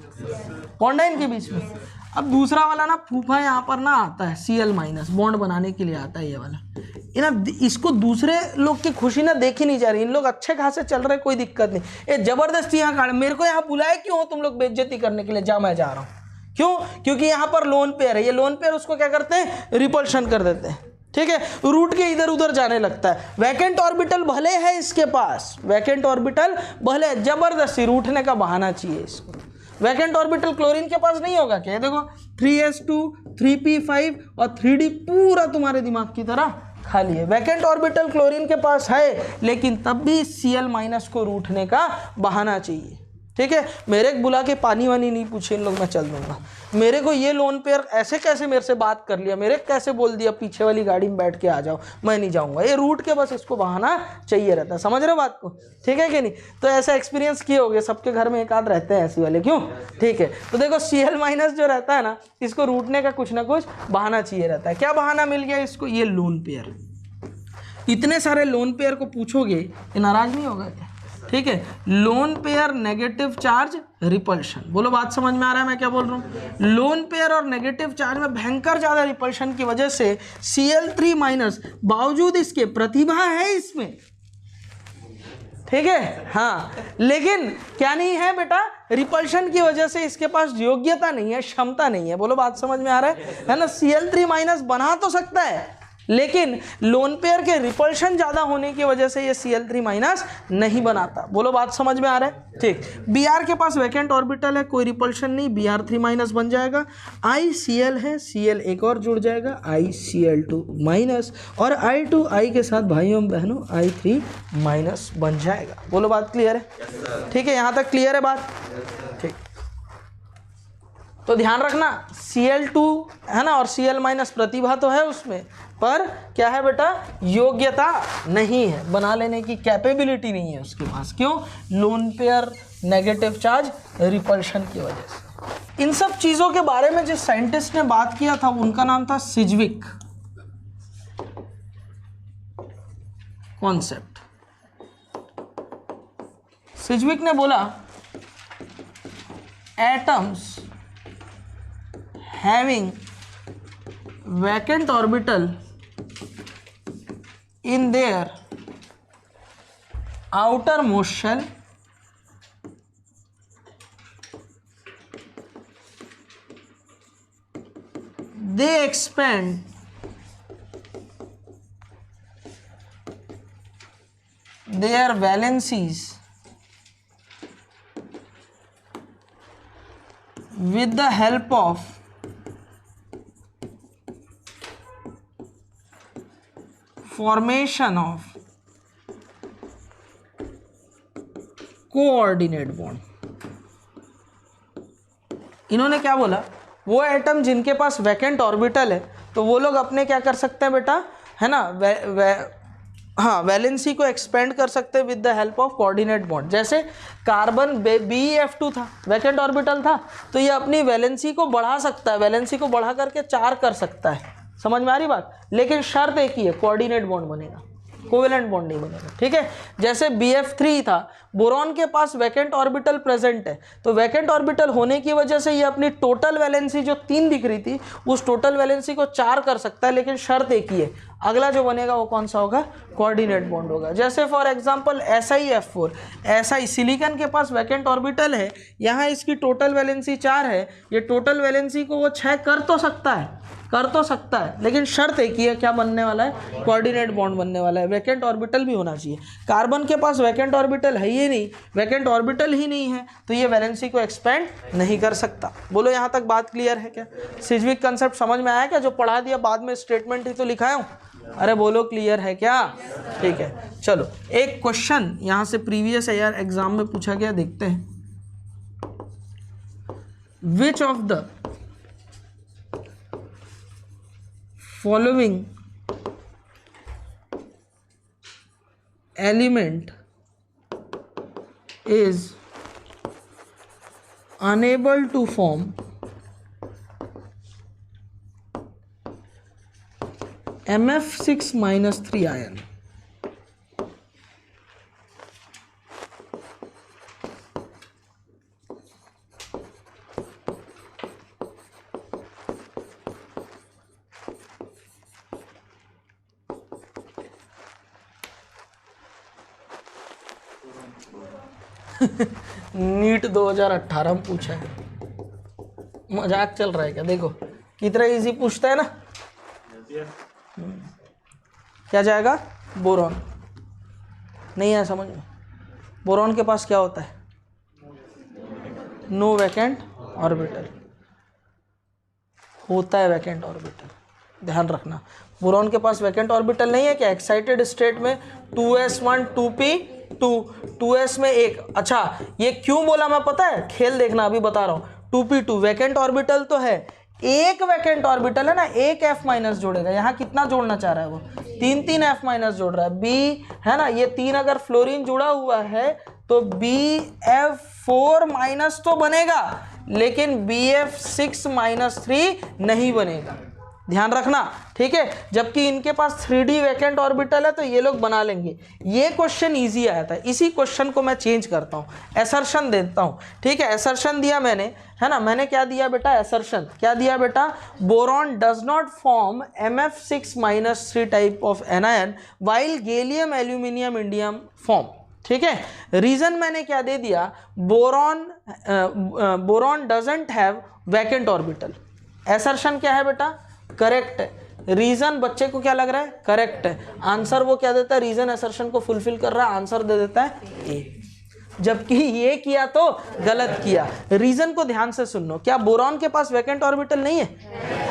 Speaker 1: बॉन्ड है इनके बीच में। अब दूसरा वाला ना फूफा यहाँ पर ना आता है, Cl- बॉन्ड बनाने के लिए आता है ये वाला। ना इसको दूसरे लोग की खुशी ना देखी नहीं जा रही, इन लोग अच्छे खासे चल रहे, कोई दिक्कत नहीं, ये जबरदस्ती यहाँ खड़े, मेरे को यहाँ बुलाए क्यों हो तुम लोग बेइज्जती करने के लिए, जा मैं जा रहा हूँ। क्यों? क्योंकि यहाँ पर लोन पेयर है, ये लोन पेयर उसको क्या करते हैं, रिपल्शन कर देते हैं। ठीक है, रूट के इधर उधर जाने लगता है। वैकेंट ऑर्बिटल भले है इसके पास, वैकेंट ऑर्बिटल भले, जबरदस्ती रूठने का बहाना चाहिए इसको। वैकेंट ऑर्बिटल क्लोरीन के पास नहीं होगा क्या? देखो 3s2 3p5 और 3d पूरा तुम्हारे दिमाग की तरह खाली है। वैकेंट ऑर्बिटल क्लोरीन के पास है, लेकिन तब भी Cl- को रूठने का बहाना चाहिए। ठीक है, मेरे को बुला के पानी वानी नहीं पूछे इन लोग, मैं चल दूंगा। मेरे को ये लोन पेयर ऐसे कैसे मेरे से बात कर लिया, मेरे कैसे बोल दिया पीछे वाली गाड़ी में बैठ के आ जाओ, मैं नहीं जाऊंगा, ये रूट के बस इसको बहाना चाहिए रहता है। समझ रहे हो बात को? ठीक है कि नहीं? तो ऐसा एक्सपीरियंस किए होगे, सबके घर में एक आध रहते हैं ऐसे वाले। क्यों? ठीक है, तो देखो Cl- जो रहता है ना, इसको रूटने का कुछ ना कुछ बहाना चाहिए रहता है। क्या बहाना मिल गया इसको? ये लोन पेयर। इतने सारे लोन पेयर को पूछोगे, ये नाराज नहीं होगा क्या? ठीक है, lone pair negative charge repulsion. बोलो बात समझ में आ रहा है मैं क्या बोल रहा हूँ? लोन पेयर और नेगेटिव चार्ज में भयंकर ज्यादा रिपल्शन की वजह से Cl3- बावजूद इसके प्रतिभा है इसमें, ठीक है, हाँ, लेकिन क्या नहीं है बेटा, रिपल्शन की वजह से इसके पास योग्यता नहीं है, क्षमता नहीं है। बोलो बात समझ में आ रहा है ना? Cl3- बना तो सकता है, लेकिन लोन पेयर के रिपल्शन ज्यादा होने की वजह से ये Cl3- नहीं बनाता। बोलो बात समझ में आ रहा है? ठीक। Br के पास वैकेंट ऑर्बिटल है, कोई रिपल्शन नहीं, Br3- बन जाएगा। ICl है, Cl एक और जुड़ जाएगा, ICl2- और I2I के साथ भाइयों बहनों I3- बन जाएगा। बोलो बात क्लियर है? ठीक है, यहां तक क्लियर है बात? ठीक, तो ध्यान रखना, Cl2 है ना, और Cl- प्रतिभा तो है उसमें, पर क्या है बेटा, योग्यता नहीं है, बना लेने की कैपेबिलिटी नहीं है उसके पास। क्यों? Lone pair negative charge repulsion की वजह से। इन सब चीजों के बारे में जिस साइंटिस्ट ने बात किया था उनका नाम था सिज्विक कॉन्सेप्ट। सिज्विक ने बोला atoms having vacant orbital in their outermost shell they expand their valencies with the help of formation of coordinate bond. इन्होंने क्या बोला, वो एटम जिनके पास वैकेंट ऑर्बिटल है तो वो लोग अपने क्या कर सकते हैं बेटा, है ना, हाँ, वैलेंसी को एक्सपेंड कर सकते हैं with the help of coordinate bond. जैसे कार्बन BeF2 था, वैकेंट ऑर्बिटल था, तो ये अपनी वैलेंसी को बढ़ा सकता है, वैलेंसी को बढ़ा करके 4 कर सकता है। समझ में आ रही बात? लेकिन शर्त एक ही है, कोऑर्डिनेट बॉन्ड बनेगा, कोवेलेंट बॉन्ड नहीं बनेगा। ठीक है, जैसे BF3 था, बोरॉन के पास वैकेंट ऑर्बिटल प्रेजेंट है, तो वैकेंट ऑर्बिटल होने की वजह से ये अपनी टोटल वैलेंसी जो 3 दिख रही थी, उस टोटल वैलेंसी को 4 कर सकता है, लेकिन शर्त एक ही है, अगला जो बनेगा वो कौन सा होगा, कोऑर्डिनेट बॉन्ड होगा। जैसे for example SiF4, SI silicon के पास वैकेंट ऑर्बिटल है, यहाँ इसकी टोटल वैलेंसी 4 है, ये टोटल वैलेंसी को वो 6 कर तो सकता है, लेकिन शर्त एक ही है, क्या बनने वाला है, कोऑर्डिनेट बॉन्ड बनने वाला है, वैकेंट ऑर्बिटल भी होना चाहिए। कार्बन के पास वैकेंट ऑर्बिटल है ही नहीं, वैकेंट ऑर्बिटल ही नहीं है, तो ये वैलेंसी को एक्सपेंड नहीं कर सकता। बोलो यहाँ तक बात क्लियर है क्या? सिज्विक कंसेप्ट समझ में आया क्या? जो पढ़ा दिया बाद में स्टेटमेंट ही तो लिखाया हूँ। अरे बोलो क्लियर है क्या? ठीक है, चलो एक क्वेश्चन यहाँ से प्रीवियस ईयर एग्जाम में पूछा गया, देखते हैं। Which of the following element is unable to form MF6-3 ion? NEET 2018 में पूछा है, मजाक चल रहा है क्या? देखो कितना इजी पूछता है ना। क्या जाएगा? बोरॉन। नहीं है समझ में? बोरॉन के पास क्या होता है? नो वैकेंट ऑर्बिटल होता है, वैकेंट ऑर्बिटल ध्यान रखना। बोरॉन के पास वैकेंट ऑर्बिटल नहीं है क्या? एक्साइटेड स्टेट में 2s1 2p2 2s में एक। अच्छा ये क्यों बोला मैं पता है? खेल देखना, अभी बता रहा हूँ। 2p2 वैकेंट ऑर्बिटल तो है, एक वैकेंट ऑर्बिटल है ना, एक F माइनस जोड़ेगा। यहाँ कितना जोड़ना चाह रहा है वो? 3 F माइनस जोड़ रहा है। B है ना, ये 3 अगर फ्लोरीन जुड़ा हुआ है तो BF4 माइनस तो बनेगा, लेकिन BF6-3 नहीं बनेगा, ध्यान रखना, ठीक है। जबकि इनके पास 3D वैकेंट ऑर्बिटल है तो ये लोग बना लेंगे। ये क्वेश्चन इजी आया था, इसी क्वेश्चन को मैं चेंज करता हूँ, एसर्शन देता हूँ, ठीक है। एसर्शन दिया मैंने, है ना, मैंने क्या दिया बेटा? एसर्शन क्या दिया बेटा? Boron does not form MF6-3 type of anion while gallium aluminium indium form, ठीक है। रीजन मैंने क्या दे दिया? Boron doesn't have vacant orbital. Assertion क्या है बेटा? करेक्ट है। रीजन बच्चे को क्या लग रहा है? करेक्ट है। आंसर वो क्या देता है? रीजन एसर्शन को फुलफिल कर रहा है, आंसर दे देता है ए। जबकि ये किया तो गलत किया। रीजन को ध्यान से सुन लो। क्या बोरॉन के पास वैकेंट ऑर्बिटल नहीं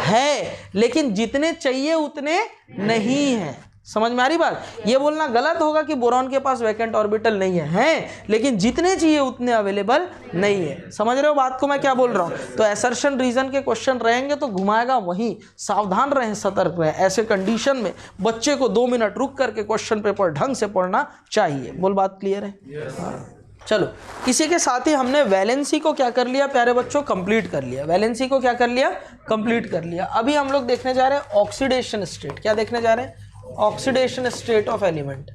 Speaker 1: है, लेकिन जितने चाहिए उतने नहीं है। समझ में आ रही बात? ये बोलना गलत होगा कि बोरॉन के पास वैकेंट ऑर्बिटल नहीं है, लेकिन जितने चाहिए उतने अवेलेबल नहीं है। समझ रहे हो बात को मैं क्या बोल रहा हूँ? तो एसर्शन रीजन के क्वेश्चन रहेंगे तो घुमाएगा वहीं। सावधान रहें, सतर्क रहें। ऐसे कंडीशन में बच्चे को 2 मिनट रुक करके क्वेश्चन पेपर ढंग से पढ़ना चाहिए। बोल बात क्लियर है? हाँ। चलो, इसी के साथ ही हमने वैलेंसी को क्या कर लिया प्यारे बच्चों? कंप्लीट कर लिया। वैलेंसी को क्या कर लिया? कंप्लीट कर लिया। अभी हम लोग देखने जा रहे हैं ऑक्सीडेशन स्टेट। क्या देखने जा रहे हैं? Oxidation state of element.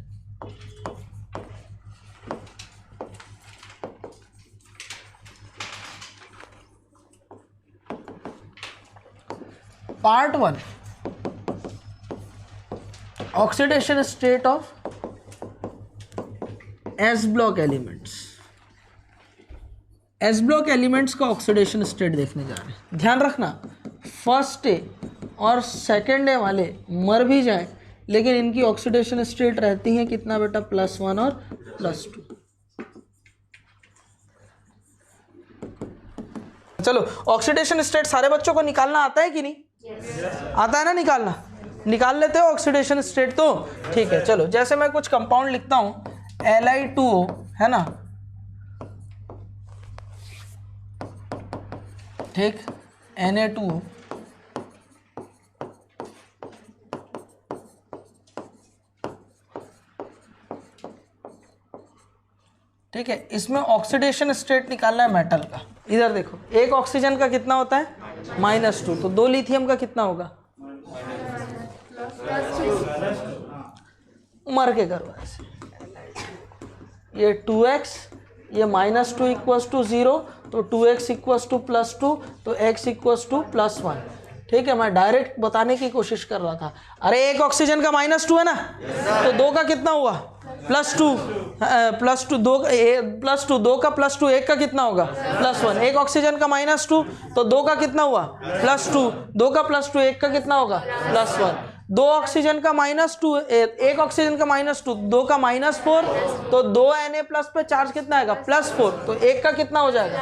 Speaker 1: Part 1, oxidation state of S block elements. S block elements का ऑक्सीडेशन स्टेट देखने जा रहे हैं। ध्यान रखना, फर्स्ट डे और सेकेंड डे वाले मर भी जाए लेकिन इनकी ऑक्सीडेशन स्टेट रहती है कितना बेटा? +1 और +2। चलो, ऑक्सीडेशन स्टेट सारे बच्चों को निकालना आता है कि नहीं? आता है ना निकालना? निकाल लेते हो ऑक्सीडेशन स्टेट तो? ठीक है। चलो, जैसे मैं कुछ कंपाउंड लिखता हूं, Li2O है ना, ठीक, Na2O, ठीक है। इसमें ऑक्सीडेशन स्टेट निकालना है मेटल का। इधर देखो, एक ऑक्सीजन का कितना होता है? -2, तो 2 लिथियम का कितना होगा? मर के करो ऐसे, ये 2x, ये -2 = 0, तो 2x = +2, तो x = +1, ठीक है, मैं डायरेक्ट बताने की कोशिश कर रहा था। अरे एक ऑक्सीजन का -2 है ना, तो 2 का कितना हुआ +2, +2 2 +2 2 का +2 1 का कितना होगा +1। एक ऑक्सीजन का -2 तो 2 का कितना हुआ +2, 2 का +2 1 का कितना होगा +1। 2 ऑक्सीजन का -2 एक ऑक्सीजन का -2 2 का -4 तो 2 Na+ पे चार्ज कितना आएगा +4, तो 1 का कितना हो जाएगा।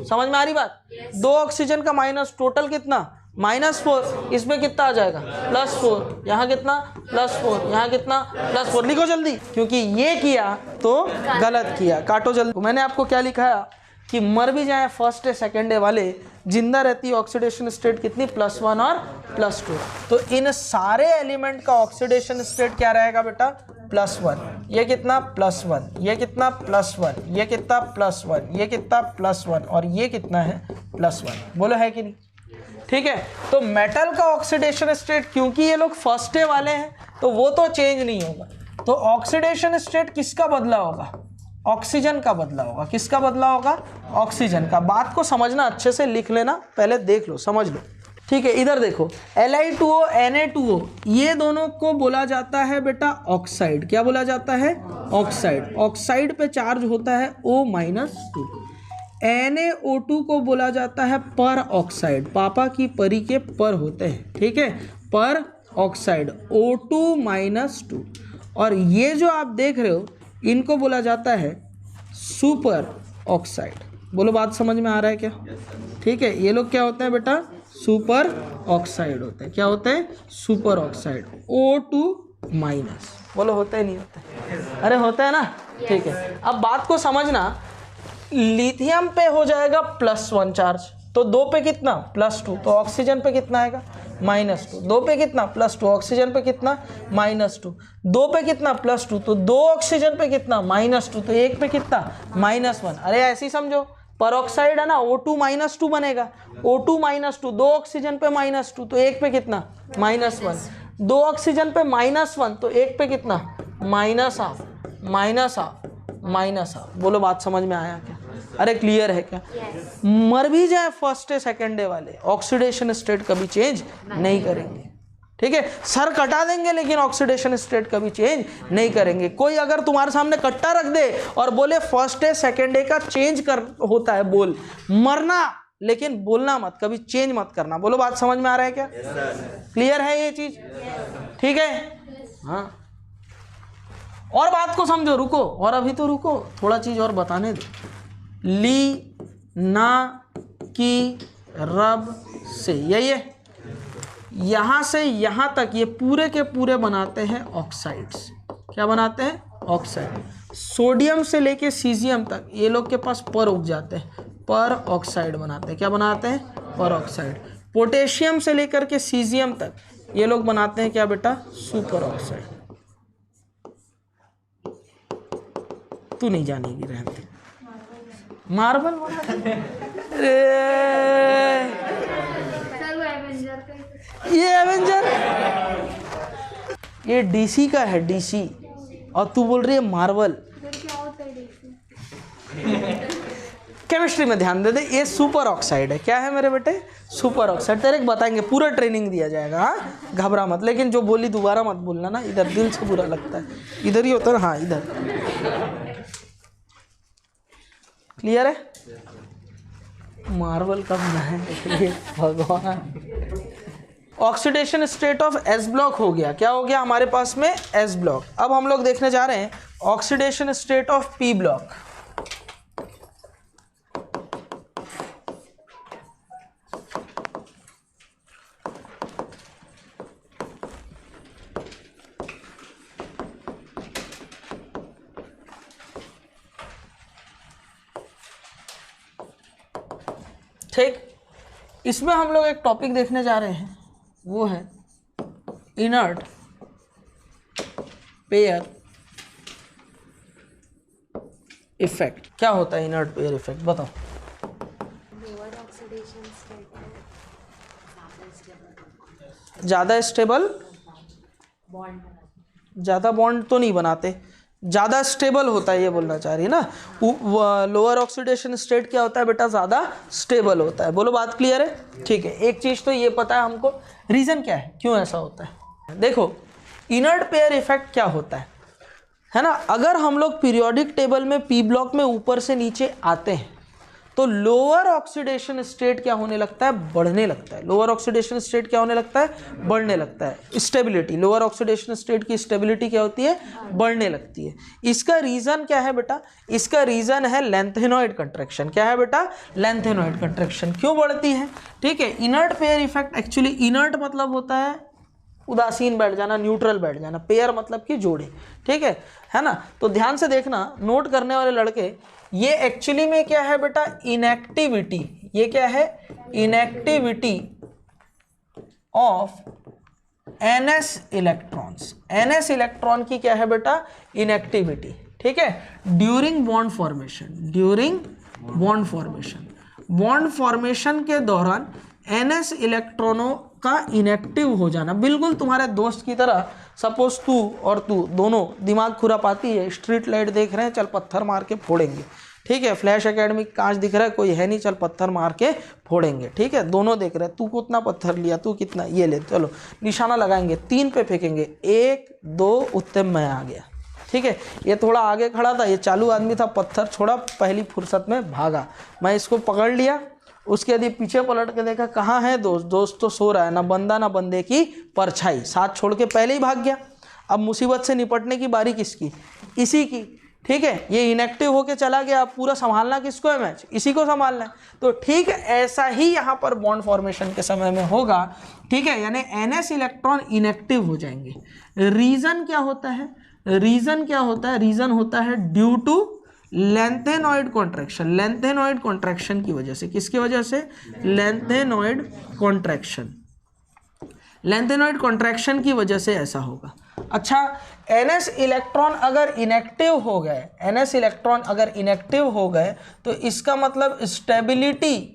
Speaker 1: समझ में आ रही बात। 2 ऑक्सीजन का माइनस, टोटल कितना -4, इसमें कितना आ जाएगा +4, यहाँ कितना +4, यहाँ कितना +4। लिखो जल्दी, क्योंकि ये किया तो गलत किया। काटो जल्दी। मैंने आपको क्या लिखाया कि मर भी जाए फर्स्ट डे सेकेंड डे वाले, जिंदा रहती है ऑक्सीडेशन स्टेट कितनी +1 और +2। तो इन सारे एलिमेंट का ऑक्सीडेशन स्टेट क्या रहेगा बेटा +1। ये कितना +1, ये कितना +1, ये कितना +1, ये कितना +1 और ये कितना है +1। बोलो है कि नहीं। ठीक है, तो मेटल का ऑक्सीडेशन स्टेट, क्योंकि ये लोग फर्स्ट डे वाले हैं तो वो तो चेंज नहीं होगा, तो ऑक्सीडेशन स्टेट किसका बदला होगा, ऑक्सीजन का बदला होगा। किसका बदला होगा, ऑक्सीजन का। बात को समझना, अच्छे से लिख लेना, पहले देख लो समझ लो। ठीक है, इधर देखो Li2O Na2O, ये दोनों को बोला जाता है बेटा ऑक्साइड। क्या बोला जाता है, ऑक्साइड। ऑक्साइड पे चार्ज होता है O-2। NaO2 को बोला जाता है पर ऑक्साइड, पापा की परी के पर होते हैं। ठीक है, पर ऑक्साइड O2-2। और ये जो आप देख रहे हो इनको बोला जाता है सुपर ऑक्साइड। बोलो बात समझ में आ रहा है क्या। ठीक है, ये लोग क्या होते हैं बेटा, सुपर ऑक्साइड होते हैं। क्या होते हैं, सुपर ऑक्साइड O2-। बोलो होते हैं नहीं होते, अरे होते हैं ना। ठीक है, अब बात को समझना, लिथियम पे हो जाएगा +1 चार्ज, तो 2 पे कितना +2, तो ऑक्सीजन पे कितना आएगा -2। 2 पे कितना +2, ऑक्सीजन पे कितना -2। 2 पे कितना +2, तो 2 ऑक्सीजन पे कितना -2, तो 1 पे कितना -1। अरे ऐसे ही समझो, पर ऑक्साइड है ना, O2-2 बनेगा। O2-2, 2 ऑक्सीजन पे -2 तो 1 पे कितना -1। 2 ऑक्सीजन पे -1 तो 1 पे कितना -1/2। बोलो बात समझ में आया क्या। अरे क्लियर है क्या। मर भी जाए फर्स्ट डे सेकेंड डे वाले, ऑक्सीडेशन स्टेट कभी चेंज नहीं करेंगे। ठीक है, सर कटा देंगे लेकिन ऑक्सीडेशन स्टेट कभी चेंज नहीं करेंगे। कोई अगर तुम्हारे सामने कट्टा रख दे और बोले फर्स्ट डे सेकेंड डे का चेंज कर होता है, बोल मरना, लेकिन बोलना मत, कभी चेंज मत करना। बोलो बात समझ में आ रहा है क्या। क्लियर है ये चीज। ठीक है, हाँ। और बात को समझो, रुको, और अभी तो रुको, थोड़ा चीज और बताने दो। ली ना की रब से, यही है, यहां से यहां तक ये पूरे के पूरे बनाते हैं ऑक्साइड्स। क्या बनाते हैं, ऑक्साइड। सोडियम से लेके सीजियम तक ये लोग के पास पर उग जाते हैं, पर ऑक्साइड बनाते हैं। क्या बनाते हैं, पर ऑक्साइड। पोटेशियम से लेकर के सीजियम तक ये लोग बनाते हैं क्या बेटा, सुपर ऑक्साइड। तू नहीं जानेगी, रहते मार्बल। ये एवेंजर, ये डीसी का है, डीसी, और तू बोल रही है मार्बल। केमिस्ट्री में ध्यान दे दे, ये सुपर ऑक्साइड है। क्या है मेरे बेटे, सुपर ऑक्साइड। तेरे को बताएंगे, पूरा ट्रेनिंग दिया जाएगा, हाँ, घबरा मत। लेकिन जो बोली दोबारा मत बोलना ना, इधर दिल से बुरा लगता है। इधर ही होता है, हाँ इधर। क्लियर है, मार्बल कब ना है भगवान। Oxidation state of S block हो गया। क्या हो गया हमारे पास में, S ब्लॉक। अब हम लोग देखने जा रहे हैं oxidation state of P block. ठीक, इसमें हम लोग एक टॉपिक देखने जा रहे हैं, वो है इनर्ट पेयर इफेक्ट। क्या होता है इनर्ट पेयर इफेक्ट, बताओ। ज़्यादा स्टेबल, ज़्यादा बॉन्ड तो नहीं बनाते, ज़्यादा स्टेबल होता है, ये बोलना चाह रही है ना। लोअर ऑक्सीडेशन स्टेट क्या होता है बेटा, ज़्यादा स्टेबल होता है। बोलो बात क्लियर है? ठीक है, एक चीज़ तो ये पता है हमको, रीज़न क्या है, क्यों ऐसा होता है। देखो इनर्ट पेयर इफेक्ट क्या होता है ना। अगर हम लोग पीरियोडिक टेबल में पी ब्लॉक में ऊपर से नीचे आते हैं तो लोअर ऑक्सीडेशन स्टेट क्या होने लगता है, बढ़ने लगता है। लोअर ऑक्सीडेशन स्टेट क्या होने लगता है, बढ़ने लगता है। स्टेबिलिटी, लोअर ऑक्सीडेशन स्टेट की स्टेबिलिटी क्या होती है, बढ़ने लगती है। इसका रीजन क्या है बेटा, इसका रीजन है लेंथेनॉइड कंट्रैक्शन। क्या है बेटा, लेंथेनॉइड कंट्रैक्शन। क्यों बढ़ती है, ठीक है। Inert pair effect, actually inert मतलब होता है उदासीन बैठ जाना, न्यूट्रल बैठ जाना, पेयर मतलब कि जोड़े, ठीक है ना। तो ध्यान से देखना, नोट करने वाले लड़के, ये एक्चुअली में क्या है बेटा, इनएक्टिविटी। ये क्या है, inactivity of NS electrons. NS electron की क्या है बेटा, इनएक्टिविटी, ठीक है, during bond formation. During bond formation, bond formation के दौरान NS इलेक्ट्रॉनों का इनएक्टिव हो जाना, बिल्कुल तुम्हारे दोस्त की तरह। सपोज तू और तू दोनों दिमाग खुरापाती है, स्ट्रीट लाइट देख रहे हैं, चल पत्थर मार के फोड़ेंगे, ठीक है। फ्लैश एकेडमी कांच दिख रहा है, कोई है नहीं, चल पत्थर मार के फोड़ेंगे, ठीक है। दोनों देख रहे हैं, तू कितना पत्थर लिया, तू कितना, ये ले, चलो निशाना लगाएंगे, 3 पे फेंकेंगे, 1 2, उत्ते मैं आ गया, ठीक है। ये थोड़ा आगे खड़ा था, ये चालू आदमी था, पत्थर छोड़ा, पहली फुर्सत में भागा, मैं इसको पकड़ लिया। उसके बाद पीछे पलट के देखा, कहाँ है दोस्त, दोस्त तो सो रहा है, ना बंदा ना बंदे की परछाई, साथ छोड़ के पहले ही भाग गया। अब मुसीबत से निपटने की बारी किसकी, इसी की, ठीक है। ये इनएक्टिव होके चला गया, अब पूरा संभालना किसको है मैच, इसी को संभालना है। तो ठीक ऐसा ही यहाँ पर बॉन्ड फॉर्मेशन के समय में होगा, ठीक है, यानी NS इलेक्ट्रॉन इनएक्टिव हो जाएंगे। रीजन क्या होता है, रीजन क्या होता है, रीजन होता है due to lanthanoid contraction. Lanthanoid contraction की वजह से, किसकी वजह से, लेंथेनॉइड कॉन्ट्रैक्शन। लेंथेनॉइड कॉन्ट्रैक्शन की वजह से ऐसा होगा। अच्छा, NS इलेक्ट्रॉन अगर इनएक्टिव हो गए, NS इलेक्ट्रॉन अगर इनएक्टिव हो गए तो इसका मतलब stability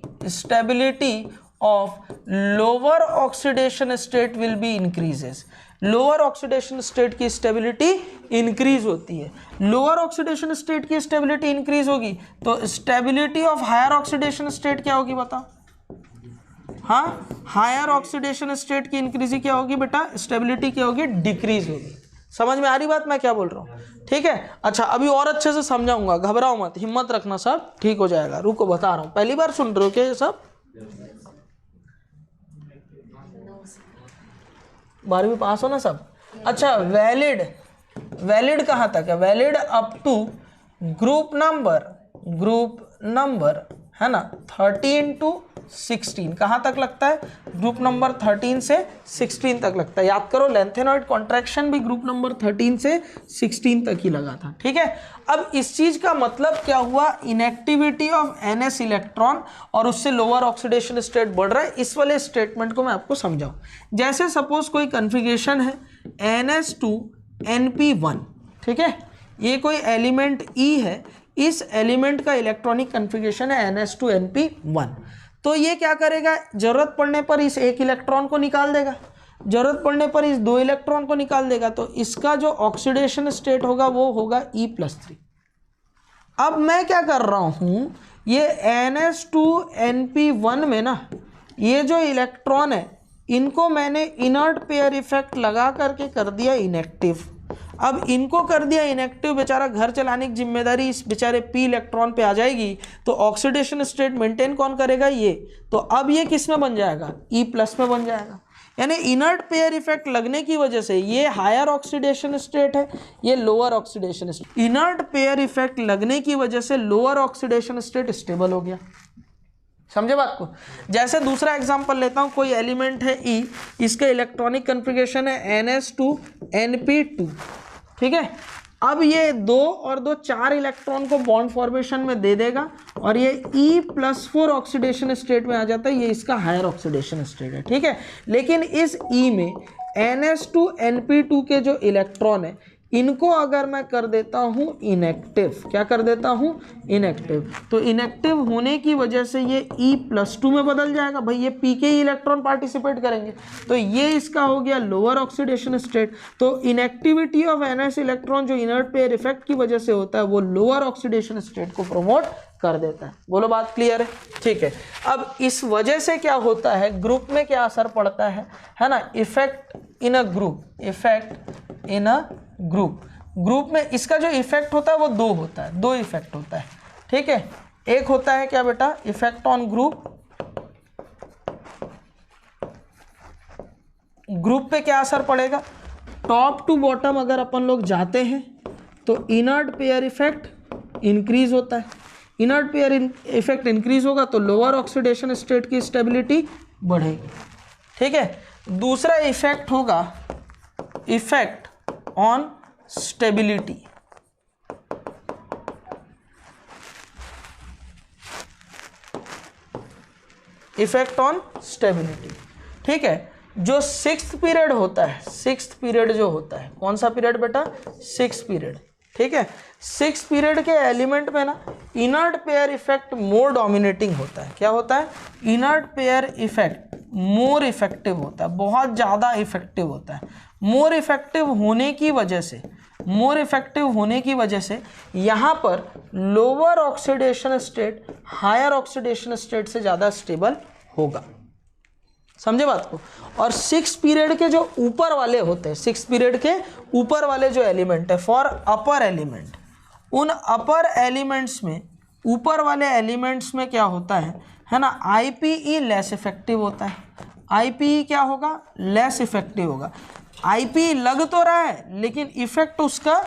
Speaker 1: of lower oxidation state will be increases. Lower oxidation state की स्टेबिलिटी इंक्रीज होती है। लोअर ऑक्सीडेशन स्टेट की स्टेबिलिटी इंक्रीज होगी तो stability of higher oxidation state क्या होगी बताओ। हाँ, हायर ऑक्सीडेशन स्टेट की इंक्रीज क्या होगी बेटा, स्टेबिलिटी क्या होगी, डिक्रीज होगी। समझ में आ रही बात मैं क्या बोल रहा हूँ, ठीक है। अच्छा, अभी और अच्छे से समझाऊंगा, घबराओ मत, हिम्मत रखना, सब ठीक हो जाएगा। रुको बता रहा हूँ, पहली बार सुन रहे हो क्या ये सब, 12वीं पास हो ना सब। अच्छा, वैलिड कहाँ तक है, valid up to group number है ना 13 to 16, कहाँ तक लगता है, ग्रुप नंबर 13 से 16 तक लगता है। याद करो, लेंथेनॉइड कॉन्ट्रैक्शन भी ग्रुप नंबर 13 से 16 तक ही लगा था, ठीक है। अब इस चीज का मतलब क्या हुआ, इनएक्टिविटी ऑफ NS इलेक्ट्रॉन और उससे लोअर ऑक्सीडेशन स्टेट बढ़ रहा है। इस वाले स्टेटमेंट को मैं आपको समझाऊं। जैसे सपोज कोई कन्फिग्रेशन है NS2NP1, ठीक है, ये कोई एलिमेंट E है, इस एलिमेंट का इलेक्ट्रॉनिक कन्फिग्रेशन है NS2NP1। तो ये क्या करेगा, जरूरत पड़ने पर इस एक इलेक्ट्रॉन को निकाल देगा, जरूरत पड़ने पर इस 2 इलेक्ट्रॉन को निकाल देगा। तो इसका जो ऑक्सीडेशन स्टेट होगा वो होगा E+3। अब मैं क्या कर रहा हूं, ये NS2NP1 में ना ये जो इलेक्ट्रॉन है इनको मैंने इनर्ट पेयर इफेक्ट लगा करके कर दिया इनएक्टिव। अब इनको कर दिया इनएक्टिव, बेचारा घर चलाने की जिम्मेदारी इस बेचारे P इलेक्ट्रॉन पे आ जाएगी। तो ऑक्सीडेशन स्टेट मेंटेन कौन करेगा, ये। तो अब ये किस में बन जाएगा, E+ में बन जाएगा। यानी इनर्ट पेयर इफेक्ट लगने की वजह से ये हायर ऑक्सीडेशन स्टेट है, ये lower oxidation state. Inert pair effect लगने की वजह से लोअर ऑक्सीडेशन स्टेट स्टेबल हो गया। समझे बात को। जैसे दूसरा एग्जांपल लेता हूं, कोई एलिमेंट है E, इसका इलेक्ट्रॉनिक कन्फिग्रेशन है NS2NP2, ठीक है। अब ये 2 और 2 4 इलेक्ट्रॉन को बॉन्ड फॉर्मेशन में दे देगा और ये E+4 ऑक्सीडेशन स्टेट में आ जाता है, ये इसका हायर ऑक्सीडेशन स्टेट है, ठीक है। लेकिन इस E में NS2NP2 के जो इलेक्ट्रॉन है इनको अगर मैं कर देता हूं इनएक्टिव, क्या कर देता हूं इनएक्टिव, तो इनएक्टिव होने की वजह से ये E+2 में बदल जाएगा। भाई ये पी के इलेक्ट्रॉन पार्टिसिपेट करेंगे, तो ये इसका हो गया लोअर ऑक्सीडेशन स्टेट। तो इनएक्टिविटी ऑफ NS इलेक्ट्रॉन जो इनर्ट पेयर इफेक्ट की वजह से होता है वो लोअर ऑक्सीडेशन स्टेट को प्रमोट कर देता है। बोलो बात क्लियर है? ठीक है। अब इस वजह से क्या होता है, ग्रुप में क्या असर पड़ता है ना, effect in a group, effect in a group. Group में इसका जो इफेक्ट होता है वो दो होता है, दो इफेक्ट होता है, ठीक है। एक होता है क्या बेटा, इफेक्ट ऑन ग्रुप। ग्रुप पे क्या असर पड़ेगा, टॉप टू बॉटम अगर अपन लोग जाते हैं तो इनर्ट पेयर इफेक्ट इंक्रीज होता है। इनर्ट पेयर इफेक्ट इंक्रीज होगा तो लोअर ऑक्सीडेशन स्टेट की स्टेबिलिटी बढ़ेगी, ठीक है। दूसरा इफेक्ट होगा effect on stability. Effect on stability, ठीक है। जो सिक्स्थ पीरियड होता है, सिक्स्थ पीरियड जो होता है, कौन सा पीरियड बेटा, सिक्स्थ पीरियड, ठीक है। सिक्स पीरियड के एलिमेंट में ना इनर्ट पेयर इफेक्ट मोर डोमिनेटिंग होता है। क्या होता है, inert pair effect more effective होता है, बहुत ज़्यादा इफेक्टिव होता है। मोर इफेक्टिव होने की वजह से, मोर इफेक्टिव होने की वजह से यहाँ पर lower oxidation state higher oxidation state से ज़्यादा स्टेबल होगा। समझे बात को? और सिक्स पीरियड के जो ऊपर वाले होते हैं, सिक्स पीरियड के ऊपर वाले जो एलिमेंट है फॉर अपर एलिमेंट, उन अपर एलिमेंट्स में, ऊपर वाले एलिमेंट्स में क्या होता है ना, IPE लेस इफेक्टिव होता है। IPE क्या होगा, लेस इफेक्टिव होगा। IPE लग तो रहा है लेकिन इफेक्ट उसका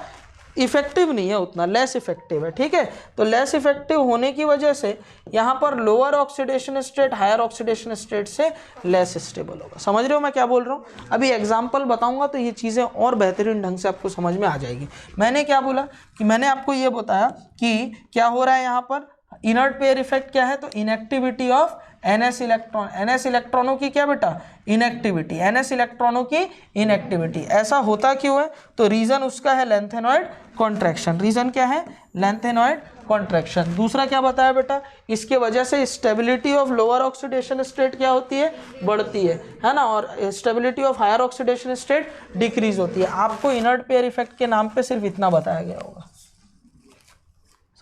Speaker 1: इफेक्टिव नहीं है उतना, लेस इफेक्टिव है, ठीक है। तो लेस इफेक्टिव होने की वजह से यहाँ पर lower oxidation state higher oxidation state से लेस स्टेबल होगा। समझ रहे हो मैं क्या बोल रहा हूँ? अभी एग्जांपल बताऊंगा तो ये चीज़ें और बेहतरीन ढंग से आपको समझ में आ जाएगी। मैंने क्या बोला कि मैंने आपको ये बताया कि क्या हो रहा है यहाँ पर, इनर्ट पेयर इफेक्ट क्या है, तो inactivity of NS electron, NS इलेक्ट्रॉनों की क्या बेटा, इनएक्टिविटी, NS इलेक्ट्रॉनों की इनएक्टिविटी। ऐसा होता क्यों है, तो रीजन उसका है लेंथेनॉइड कॉन्ट्रैक्शन। रीजन क्या है, लेंथेनॉइड कॉन्ट्रैक्शन। दूसरा क्या बताया बेटा, इसके वजह से stability of lower oxidation state क्या होती है, बढ़ती है ना, और stability of higher oxidation state decrease होती है। आपको इनर्ट पेयर इफेक्ट के नाम पे सिर्फ इतना बताया गया होगा।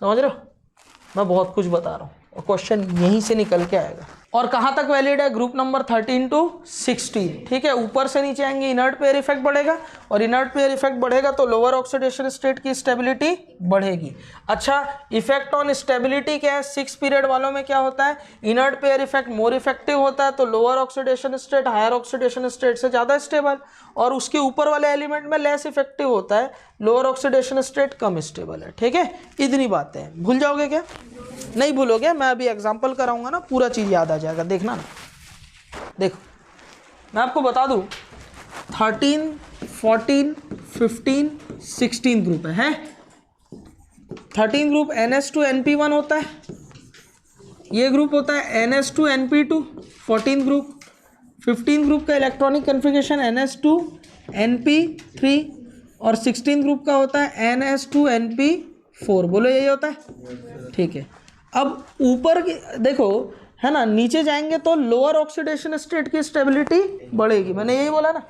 Speaker 1: समझ रहे हो, मैं बहुत कुछ बता रहा हूँ और क्वेश्चन यहीं से निकल के आएगा। और कहाँ तक वैलिड है, ग्रुप नंबर 13 to 16, ठीक है। ऊपर से नीचे आएंगे, इनर्ट पेयर इफेक्ट बढ़ेगा, और इनर्ट पेयर इफेक्ट बढ़ेगा तो लोअर ऑक्सीडेशन स्टेट की स्टेबिलिटी बढ़ेगी। अच्छा, इफेक्ट ऑन स्टेबिलिटी क्या है, सिक्स पीरियड वालों में क्या होता है, inert pair effect more effective होता है तो lower oxidation state higher oxidation state से ज़्यादा स्टेबल, और उसके ऊपर वाले एलिमेंट में लेस इफेक्टिव होता है, लोअर ऑक्सीडेशन स्टेट कम स्टेबल है, ठीक है। इतनी बातें भूल जाओगे क्या, नहीं भूलोगे, मैं अभी एग्जांपल कराऊंगा ना, पूरा चीज़ याद आ जाएगा, देखना ना। देखो मैं आपको बता दूं, 13, 14, 15, 16 ग्रुप है 13 ग्रुप NS2NP1 होता है, ये ग्रुप होता है NS2NP2, 14 ग्रुप। 15 ग्रुप का इलेक्ट्रॉनिक कन्फिगरेशन NS2NP3, और 16 ग्रुप का होता है NS2NP4। बोलो यही होता है, ठीक है। अब ऊपर की देखो है ना, नीचे जाएंगे तो लोअर ऑक्सीडेशन स्टेट की स्टेबिलिटी बढ़ेगी, मैंने यही बोला ना।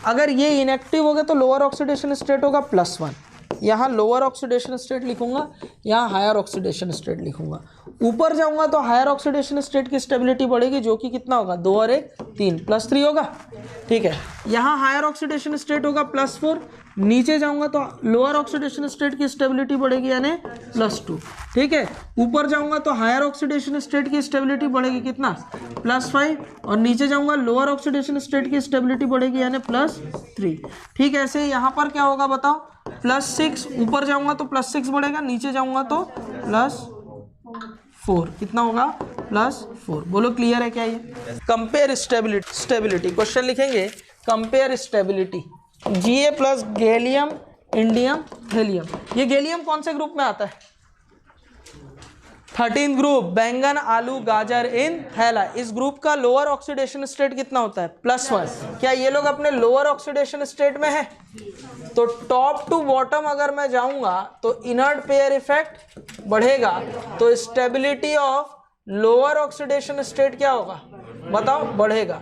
Speaker 1: अगर ये इनएक्टिव हो गए तो लोअर ऑक्सीडेशन स्टेट होगा +1, यहाँ लोअर ऑक्सीडेशन स्टेट लिखूंगा, यहाँ हायर ऑक्सीडेशन स्टेट लिखूंगा। ऊपर जाऊंगा तो हायर ऑक्सीडेशन स्टेट की स्टेबिलिटी बढ़ेगी, जो कि कितना होगा, 2 और 1 3, +3 होगा, ठीक है। यहाँ हायर ऑक्सीडेशन स्टेट होगा +4, नीचे जाऊंगा तो लोअर ऑक्सीडेशन स्टेट की स्टेबिलिटी बढ़ेगी यानी +2, ठीक है। ऊपर जाऊंगा तो हायर ऑक्सीडेशन स्टेट की स्टेबिलिटी बढ़ेगी कितना, +5, और नीचे जाऊंगा लोअर ऑक्सीडेशन स्टेट की स्टेबिलिटी बढ़ेगी यानी +3, ठीक है। ऐसे यहाँ पर क्या होगा बताओ, +6, ऊपर जाऊंगा तो +6 बढ़ेगा, नीचे जाऊंगा तो +4, कितना होगा, +4। बोलो क्लियर है क्या ये? कंपेयर स्टेबिलिटी क्वेश्चन लिखेंगे, compare stability Ga plus gallium indium helium. ये गैलियम कौन से ग्रुप में आता है, 13 ग्रुप, बैंगन आलू गाजर इन थैला। इस ग्रुप का लोअर ऑक्सीडेशन स्टेट कितना होता है, +1। क्या ये लोग अपने लोअर ऑक्सीडेशन स्टेट में है, तो टॉप टू बॉटम अगर मैं जाऊंगा तो इनर्ट पेयर इफेक्ट बढ़ेगा, तो stability of lower oxidation state क्या होगा बताओ, बढ़ेगा।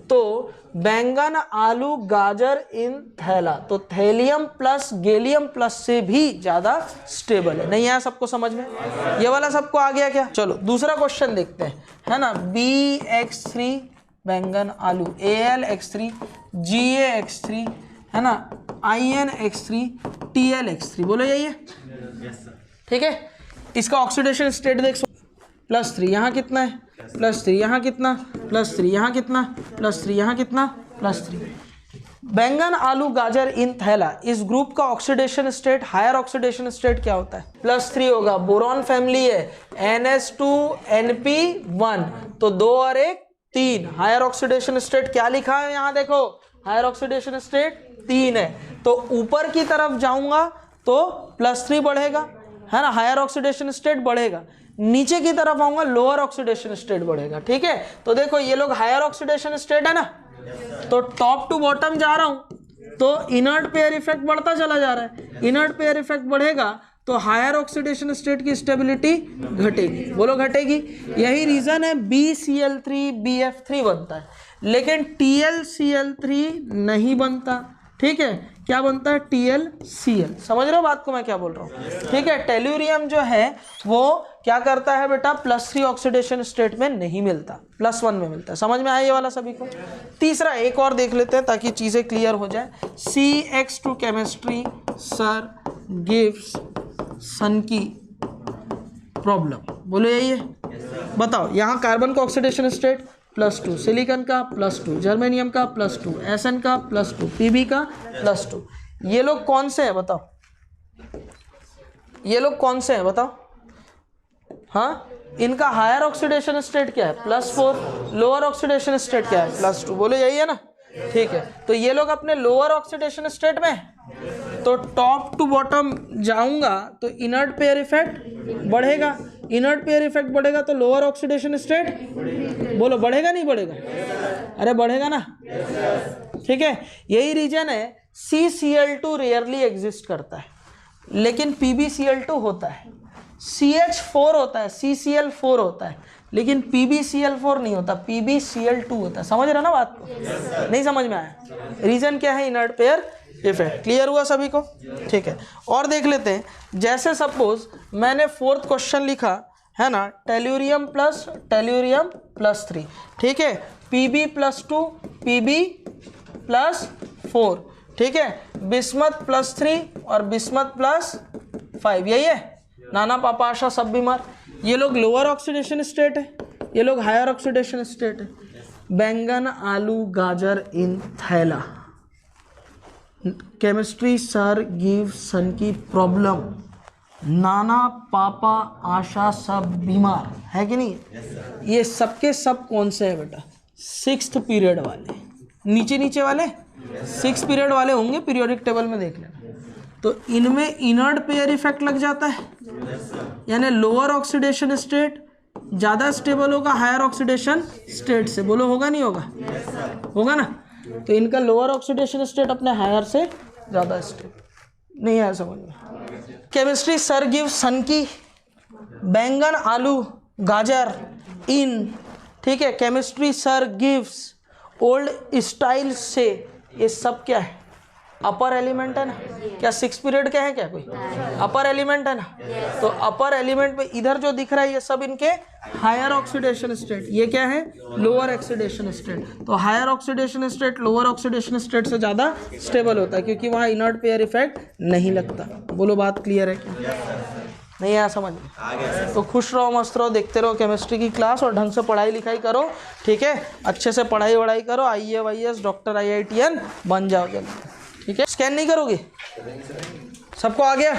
Speaker 1: तो बैंगन आलू गाजर इन थैला, तो थैलियम प्लस गैलियम प्लस से भी ज्यादा स्टेबल है। नहीं आया सबको समझ में? ये वाला सबको आ गया क्या? चलो दूसरा क्वेश्चन देखते हैं, है ना। BX3 बैंगन आलू, AlX3 GaX3, है ना, InX3 TlX3, बोलो यही है, ठीक है। इसका ऑक्सीडेशन स्टेट देख, +3 यहाँ कितना है, +3 यहाँ कितना, +3 यहाँ कितना, +3 यहाँ कितना, +3। बैंगन आलू गाजर इन थैला, इस ग्रुप का oxidation state, higher oxidation state क्या होता है, +3 होगा। बोरॉन फैमिली है, NH2NP1, तो 2 और 1 3। हायर ऑक्सीडेशन स्टेट क्या लिखा है यहाँ देखो, हायर ऑक्सीडेशन स्टेट 3 है। तो ऊपर की तरफ जाऊंगा तो +3 बढ़ेगा, है ना, हायर ऑक्सीडेशन स्टेट बढ़ेगा। नीचे की तरफ आऊंगा लोअर ऑक्सीडेशन स्टेट बढ़ेगा, ठीक है। तो देखो ये लोग हायर ऑक्सीडेशन स्टेट है ना, तो टॉप टू बॉटम जा रहा हूं तो इनर्ट पेयर इफेक्ट बढ़ता चला जा रहा है। इनर्ट पेयर इफेक्ट बढ़ेगा तो हायर ऑक्सीडेशन स्टेट की स्टेबिलिटी घटेगी, बोलो घटेगी। यही रीजन है BCl3BF3 बनता है, लेकिन TlCl3 नहीं बनता, ठीक है। क्या बनता है, TlCl। समझ रहे हो बात को मैं क्या बोल रहा हूँ, ठीक है। टेल्यूरियम जो है वो क्या करता है बेटा, +3 ऑक्सीडेशन स्टेट में नहीं मिलता, +1 में मिलता है। समझ में आया ये वाला सभी को? तीसरा एक और देख लेते हैं ताकि चीजें क्लियर हो जाए। CX2 केमिस्ट्री सर गिव्स सन की प्रॉब्लम, बोलो यही है, बताओ। यहाँ कार्बन का ऑक्सीडेशन स्टेट +2, सिलिकॉन का +2, जर्मेनियम का +2, SN का +2, PB का +2। ये लोग कौन से हैं बताओ, ये लोग कौन से हैं बताओ? हाँ, इनका हायर ऑक्सीडेशन स्टेट क्या है, +4, लोअर ऑक्सीडेशन स्टेट क्या है, +2, बोलो यही है ना, ठीक है। तो ये लोग अपने लोअर ऑक्सीडेशन स्टेट में, तो टॉप टू बॉटम जाऊंगा तो इनर्ट पेयर इफेक्ट बढ़ेगा। इनर्ट पेयर इफेक्ट बढ़ेगा तो लोअर ऑक्सीडेशन स्टेट, बोलो बढ़ेगा नहीं बढ़ेगा, अरे बढ़ेगा ना, ठीक है। यही रीजन है CCl2 रेयरली एग्जिस्ट करता है, लेकिन PbCl2 होता है। CH4 होता है, CCl4 होता है, लेकिन PbCl4 नहीं होता, PbCl2 होता है। समझ रहे ना बात को? नहीं समझ में आया? रीजन क्या है, इनर्ट पेयर इफेक्ट। क्लियर हुआ सभी को? ठीक है। और देख लेते हैं, जैसे सपोज मैंने 4th क्वेश्चन लिखा है ना, टेल्यूरियम +3, ठीक है, Pb+2 Pb+4, ठीक है, बिस्मथ +3 और बिस्मथ +5, यही है। नाना पापा आशा सब बीमार, ये लोग लोअर ऑक्सीडेशन स्टेट है, ये लोग हायर ऑक्सीडेशन स्टेट है। बैंगन आलू गाजर इन थैला, केमिस्ट्री सर गिव सन की प्रॉब्लम, नाना पापा आशा सब बीमार, है कि नहीं? ये सबके सब कौन से हैं बेटा, 6th पीरियड वाले, नीचे वाले 6 पीरियड वाले होंगे, पीरियोडिक टेबल में देख लेना। तो इनमें इनर्ट पेयर इफेक्ट लग जाता है, यानी लोअर ऑक्सीडेशन स्टेट ज़्यादा स्टेबल होगा हायर ऑक्सीडेशन स्टेट से, बोलो होगा नहीं होगा, होगा ना। तो इनका लोअर ऑक्सीडेशन स्टेट अपने हायर से ज़्यादा स्टेट, नहीं आया समझ में? केमिस्ट्री सर गिव सन की, बैंगन आलू गाजर इन, ठीक है, chemistry sir gives old style से, ये सब क्या है, अपर एलिमेंट है ना। क्या 6 पीरियड के हैं क्या कोई, अपर एलिमेंट है ना। तो अपर एलिमेंट में इधर जो दिख रहा है ये सब इनके हायर ऑक्सीडेशन स्टेट, ये क्या है, लोअर ऑक्सीडेशन स्टेट। तो higher oxidation state lower oxidation state से ज़्यादा स्टेबल होता है, क्योंकि वहाँ इनर्ट पेयर इफेक्ट नहीं लगता। बोलो बात क्लियर है क्या? नहीं आया समझ में? तो खुश रहो, मस्त रहो, देखते रहो केमिस्ट्री की क्लास और ढंग से पढ़ाई लिखाई करो, ठीक है। अच्छे से पढ़ाई वढ़ाई करो, IAS डॉक्टर IITN बन जाओ जल्दी, ठीक है। स्कैन नहीं करोगे? सबको आ गया?